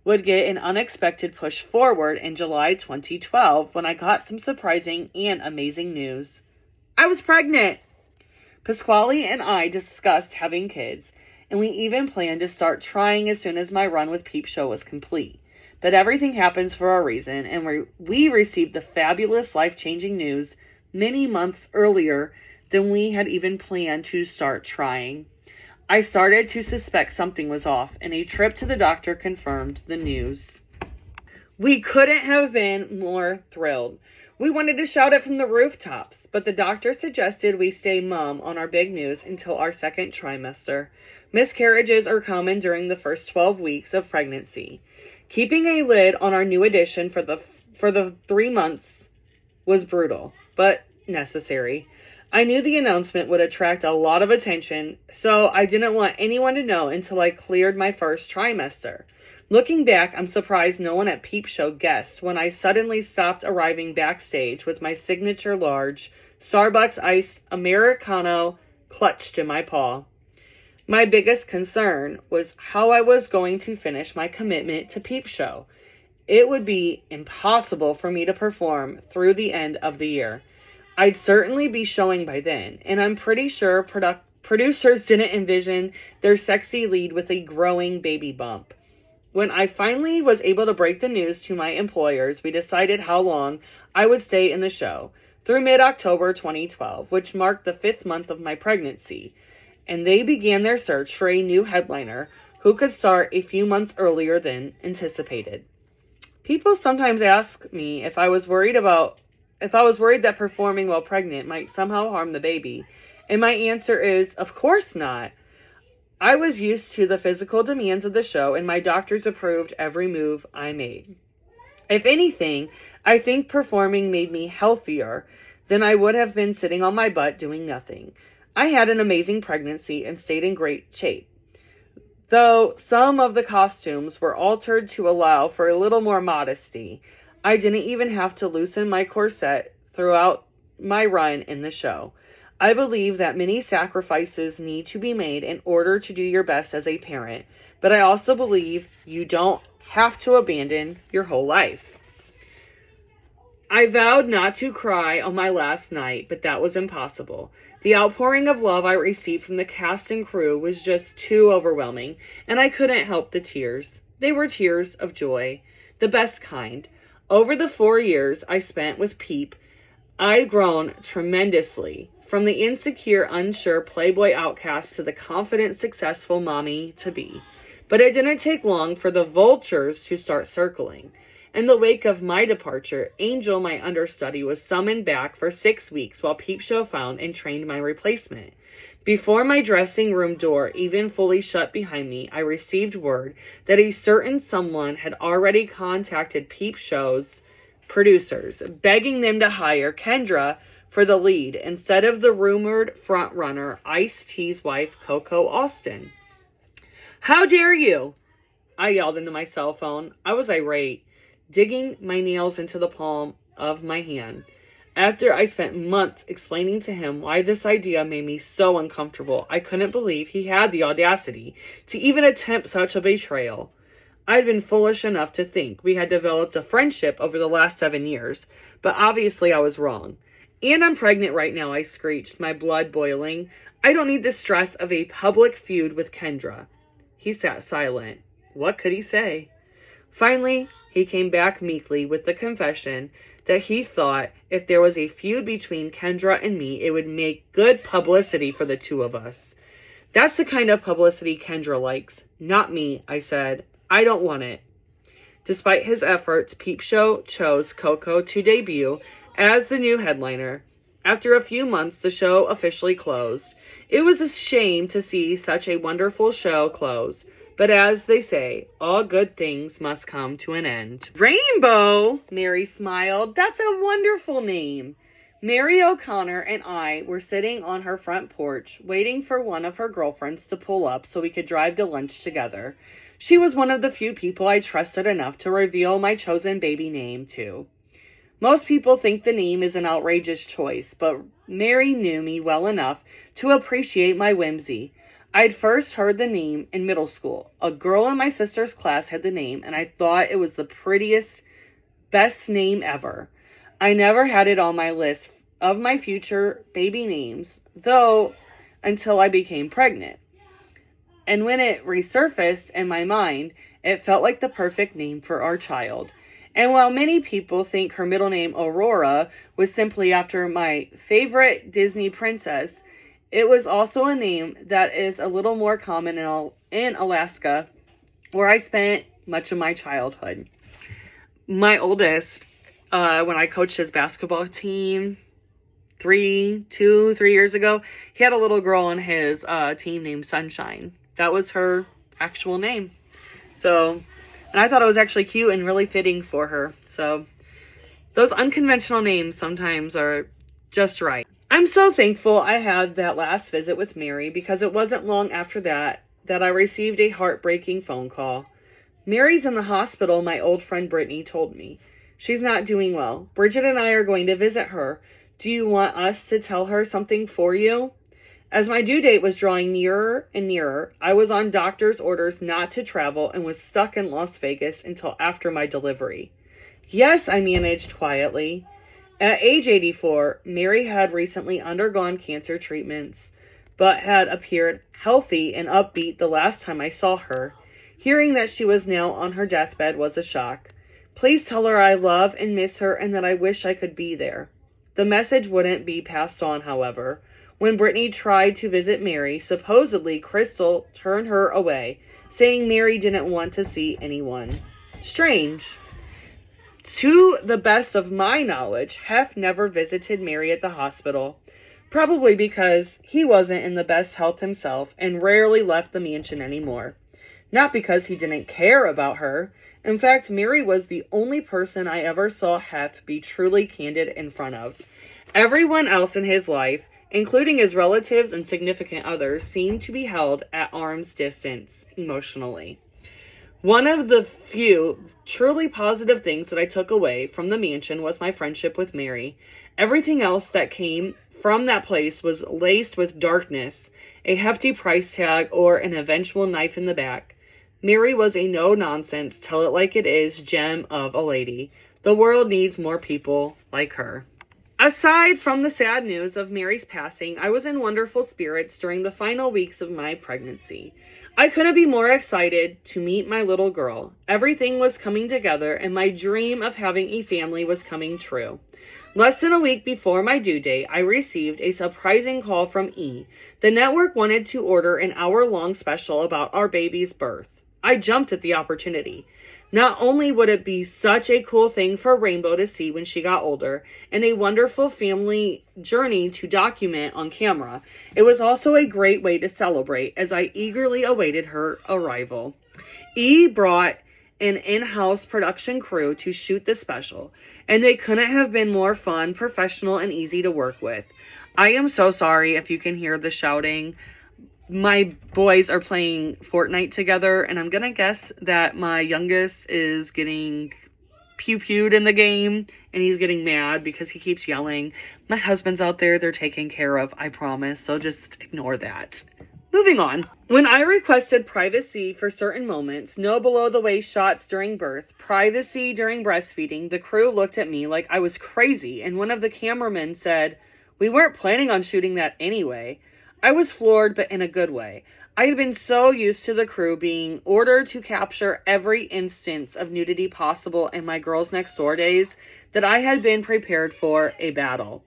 would get an unexpected push forward in July 2012 when I got some surprising and amazing news. I was pregnant! Pasquale and I discussed having kids, and we even planned to start trying as soon as my run with Peep Show was complete. But everything happens for a reason, and we received the fabulous, life-changing news many months earlier than we had even planned to start trying. I started to suspect something was off, and a trip to the doctor confirmed the news. We couldn't have been more thrilled. We wanted to shout it from the rooftops, but the doctor suggested we stay mum on our big news until our second trimester. Miscarriages are common during the first 12 weeks of pregnancy. Keeping a lid on our new addition for the 3 months was brutal, but necessary. I knew the announcement would attract a lot of attention, so I didn't want anyone to know until I cleared my first trimester. Looking back, I'm surprised no one at Peep Show guessed when I suddenly stopped arriving backstage with my signature large Starbucks iced Americano clutched in my paw. My biggest concern was how I was going to finish my commitment to Peep Show. It would be impossible for me to perform through the end of the year. I'd certainly be showing by then, and I'm pretty sure producers didn't envision their sexy lead with a growing baby bump. When I finally was able to break the news to my employers, we decided how long I would stay in the show, through mid-October 2012, which marked the 5th month of my pregnancy, and they began their search for a new headliner who could start a few months earlier than anticipated. People sometimes ask me if I was worried that performing while pregnant might somehow harm the baby, and my answer is, of course not. I was used to the physical demands of the show, and my doctors approved every move I made. If anything, I think performing made me healthier than I would have been sitting on my butt doing nothing. I had an amazing pregnancy and stayed in great shape, though some of the costumes were altered to allow for a little more modesty. I didn't even have to loosen my corset throughout my run in the show. I believe that many sacrifices need to be made in order to do your best as a parent, but I also believe you don't have to abandon your whole life. I vowed not to cry on my last night, but that was impossible. The outpouring of love I received from the cast and crew was just too overwhelming, and I couldn't help the tears. They were tears of joy, the best kind. Over the 4 years I spent with Peep, I'd grown tremendously, from the insecure, unsure Playboy outcast to the confident, successful mommy-to-be. But it didn't take long for the vultures to start circling. In the wake of my departure, Angel, my understudy, was summoned back for 6 weeks while Peep Show found and trained my replacement. Before my dressing room door even fully shut behind me, I received word that a certain someone had already contacted Peep Show's producers, begging them to hire Kendra for the lead instead of the rumored frontrunner, Ice-T's wife, Coco Austin. "How dare you?" I yelled into my cell phone. I was irate, digging my nails into the palm of my hand. After I spent months explaining to him why this idea made me so uncomfortable, I couldn't believe he had the audacity to even attempt such a betrayal. I'd been foolish enough to think we had developed a friendship over the last 7 years, but obviously I was wrong. "And I'm pregnant right now," I screeched, my blood boiling. "I don't need the stress of a public feud with Kendra." He sat silent. What could he say? Finally, he came back meekly with the confession that he thought if there was a feud between Kendra and me, it would make good publicity for the two of us. "That's the kind of publicity Kendra likes, not me," I said. "I don't want it." Despite his efforts, Peep Show chose Coco to debut as the new headliner. After a few months, the show officially closed. It was a shame to see such a wonderful show close. But as they say, all good things must come to an end. "Rainbow," Mary smiled. "That's a wonderful name." Mary O'Connor and I were sitting on her front porch, waiting for one of her girlfriends to pull up so we could drive to lunch together. She was one of the few people I trusted enough to reveal my chosen baby name to. Most people think the name is an outrageous choice, but Mary knew me well enough to appreciate my whimsy. I'd first heard the name in middle school. A girl in my sister's class had the name, and I thought it was the prettiest, best name ever. I never had it on my list of my future baby names, though, until I became pregnant. And when it resurfaced in my mind, it felt like the perfect name for our child. And while many people think her middle name, Aurora, was simply after my favorite Disney princess, it was also a name that is a little more common in Alaska, where I spent much of my childhood. My oldest, when I coached his basketball team 3 years ago, he had a little girl on his team named Sunshine. That was her actual name. So, and I thought it was actually cute and really fitting for her. So, those unconventional names sometimes are just right. I'm so thankful I had that last visit with Mary, because it wasn't long after that I received a heartbreaking phone call. Mary's in the hospital, my old friend Brittany told me. She's not doing well. Bridget and I are going to visit her. Do you want us to tell her something for you? As my due date was drawing nearer and nearer, I was on doctor's orders not to travel and was stuck in Las Vegas until after my delivery. Yes, I managed quietly. At age 84, Mary had recently undergone cancer treatments, but had appeared healthy and upbeat the last time I saw her. Hearing that she was now on her deathbed was a shock. Please tell her I love and miss her and that I wish I could be there. The message wouldn't be passed on, however. When Brittany tried to visit Mary, supposedly Crystal turned her away, saying Mary didn't want to see anyone. Strange. To the best of my knowledge, Hef never visited Mary at the hospital, probably because he wasn't in the best health himself and rarely left the mansion anymore. Not because he didn't care about her. In fact, Mary was the only person I ever saw Hef be truly candid in front of. Everyone else in his life, including his relatives and significant others, seemed to be held at arm's distance emotionally. One of the few truly positive things that I took away from the mansion was my friendship with Mary. Everything else that came from that place was laced with darkness, a hefty price tag, or an eventual knife in the back. Mary was a no-nonsense, tell-it-like-it-is gem of a lady. The world needs more people like her. Aside from the sad news of Mary's passing, I was in wonderful spirits during the final weeks of my pregnancy. I couldn't be more excited to meet my little girl. Everything was coming together, and my dream of having a family was coming true. Less than a week before my due date, I received a surprising call from E! The network wanted to order an hour-long special about our baby's birth. I jumped at the opportunity. Not only would it be such a cool thing for Rainbow to see when she got older, and a wonderful family journey to document on camera, it was also a great way to celebrate as I eagerly awaited her arrival. E! brought an in-house production crew to shoot the special, and they couldn't have been more fun, professional, and easy to work with. I am so sorry if you can hear the shouting. My boys are playing Fortnite together, and I'm gonna guess that my youngest is getting pew-pewed in the game, and he's getting mad because he keeps yelling. My husband's out there, they're taken care of, I promise, so just ignore that. Moving on. When I requested privacy for certain moments, no below-the-waist shots during birth, privacy during breastfeeding, the crew looked at me like I was crazy, and one of the cameramen said, "We weren't planning on shooting that anyway." I was floored, but in a good way. I had been so used to the crew being ordered to capture every instance of nudity possible in my Girls Next Door days that I had been prepared for a battle.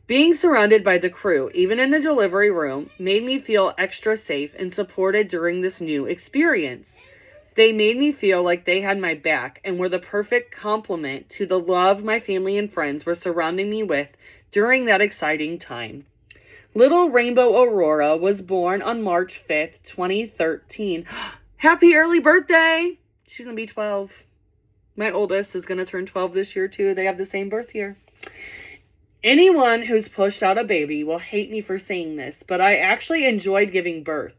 Being surrounded by the crew, even in the delivery room, made me feel extra safe and supported during this new experience. They made me feel like they had my back and were the perfect complement to the love my family and friends were surrounding me with during that exciting time. Little Rainbow Aurora was born on March 5th, 2013. Happy early birthday! She's going to be 12. My oldest is going to turn 12 this year, too. They have the same birth year. Anyone who's pushed out a baby will hate me for saying this, but I actually enjoyed giving birth.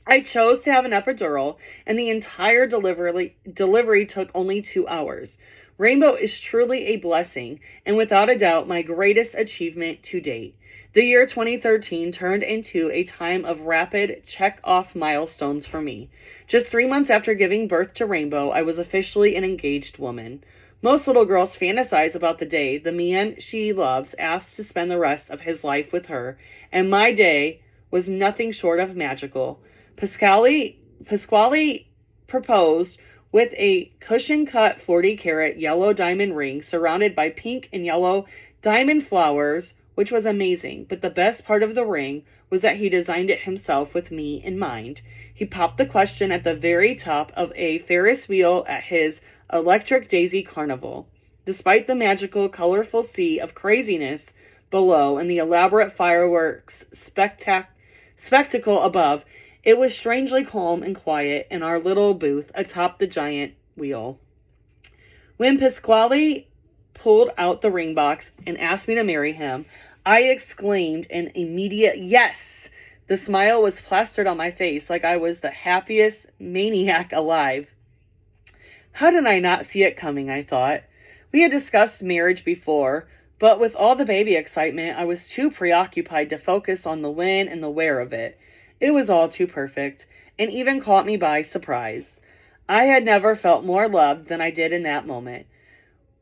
I chose to have an epidural, and the entire delivery took only 2 hours. Rainbow is truly a blessing, and without a doubt, my greatest achievement to date. The year 2013 turned into a time of rapid check-off milestones for me. Just 3 months after giving birth to Rainbow, I was officially an engaged woman. Most little girls fantasize about the day the man she loves asks to spend the rest of his life with her, and my day was nothing short of magical. Pasquale proposed with a cushion-cut 40-carat yellow diamond ring surrounded by pink and yellow diamond flowers, which was amazing. But the best part of the ring was that he designed it himself with me in mind. He popped the question at the very top of a Ferris wheel at his Electric Daisy Carnival. Despite the magical, colorful sea of craziness below and the elaborate fireworks spectacle above, it was strangely calm and quiet in our little booth atop the giant wheel. When Pasquale pulled out the ring box and asked me to marry him, I exclaimed an immediate yes. The smile was plastered on my face like I was the happiest maniac alive. How did I not see it coming, I thought. We had discussed marriage before, but with all the baby excitement, I was too preoccupied to focus on the when and the where of it. It was all too perfect, and even caught me by surprise. I had never felt more loved than I did in that moment.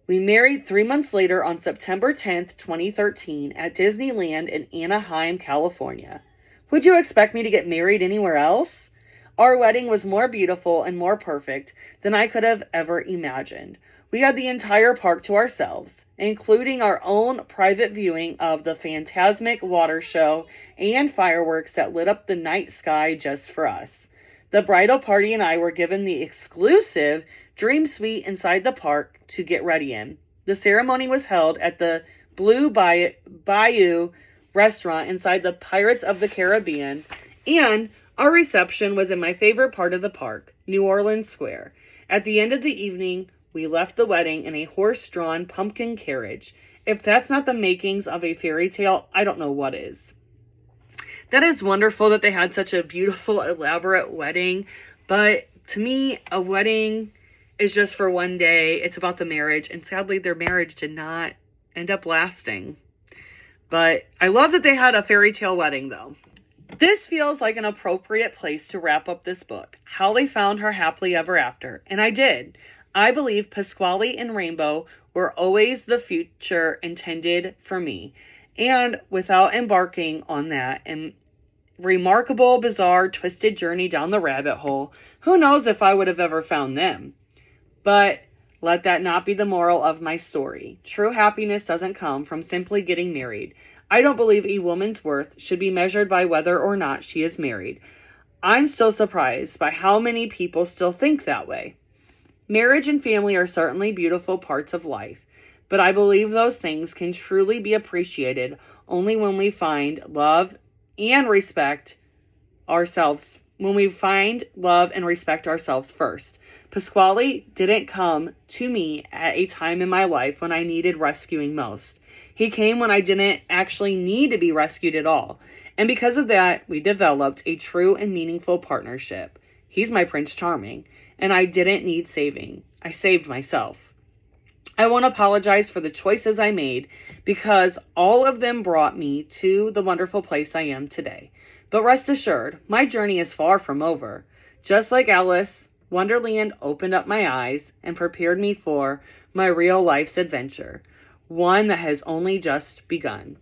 We married 3 months later on September 10th, 2013 at Disneyland in Anaheim, California. Would you expect me to get married anywhere else? Our wedding was more beautiful and more perfect than I could have ever imagined. We had the entire park to ourselves, including our own private viewing of the phantasmic water show and fireworks that lit up the night sky just for us. The bridal party and I were given the exclusive Dream Suite inside the park to get ready in. The ceremony was held at the Blue Bayou restaurant inside the Pirates of the Caribbean, and our reception was in my favorite part of the park, New Orleans Square. At the end of the evening, we left the wedding in a horse-drawn pumpkin carriage. If that's not the makings of a fairy tale, I don't know what is. That is wonderful that they had such a beautiful, elaborate wedding, but to me, a wedding is just for one day. It's about the marriage, and sadly, their marriage did not end up lasting. But I love that they had a fairy tale wedding, though. This feels like an appropriate place to wrap up this book. Holly found her happily ever after, and I did. I believe Pasquale and Rainbow were always the future intended for me. And without embarking on that and remarkable, bizarre, twisted journey down the rabbit hole, who knows if I would have ever found them. But let that not be the moral of my story. True happiness doesn't come from simply getting married. I don't believe a woman's worth should be measured by whether or not she is married. I'm still surprised by how many people still think that way. Marriage and family are certainly beautiful parts of life, but I believe those things can truly be appreciated only when we find love and respect ourselves. When we find love and respect ourselves first. Pasquale didn't come to me at a time in my life when I needed rescuing most. He came when I didn't actually need to be rescued at all. And because of that, we developed a true and meaningful partnership. He's my Prince Charming, and I didn't need saving. I saved myself. I won't apologize for the choices I made because all of them brought me to the wonderful place I am today. But rest assured, my journey is far from over. Just like Alice, Wonderland opened up my eyes and prepared me for my real life's adventure, one that has only just begun.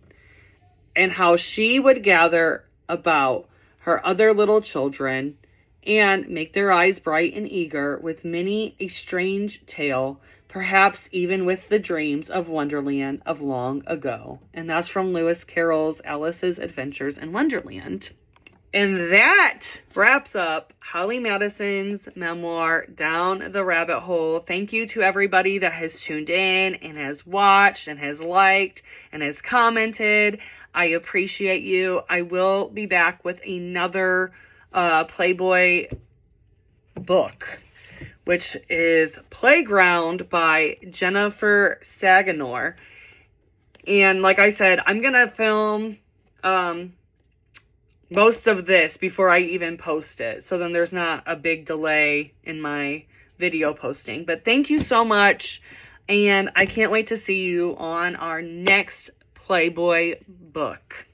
And how she would gather about her other little children and make their eyes bright and eager with many a strange tale, perhaps even with the dreams of Wonderland of long ago. And that's from Lewis Carroll's Alice's Adventures in Wonderland. And that wraps up Holly Madison's memoir, Down the Rabbit Hole. Thank you to everybody that has tuned in and has watched and has liked and has commented. I appreciate you. I will be back with another Playboy book, which is Playground by Jennifer Saganor. And like I said, I'm going to film most of this before I even post it. So then there's not a big delay in my video posting. But thank you so much. And I can't wait to see you on our next Playboy book.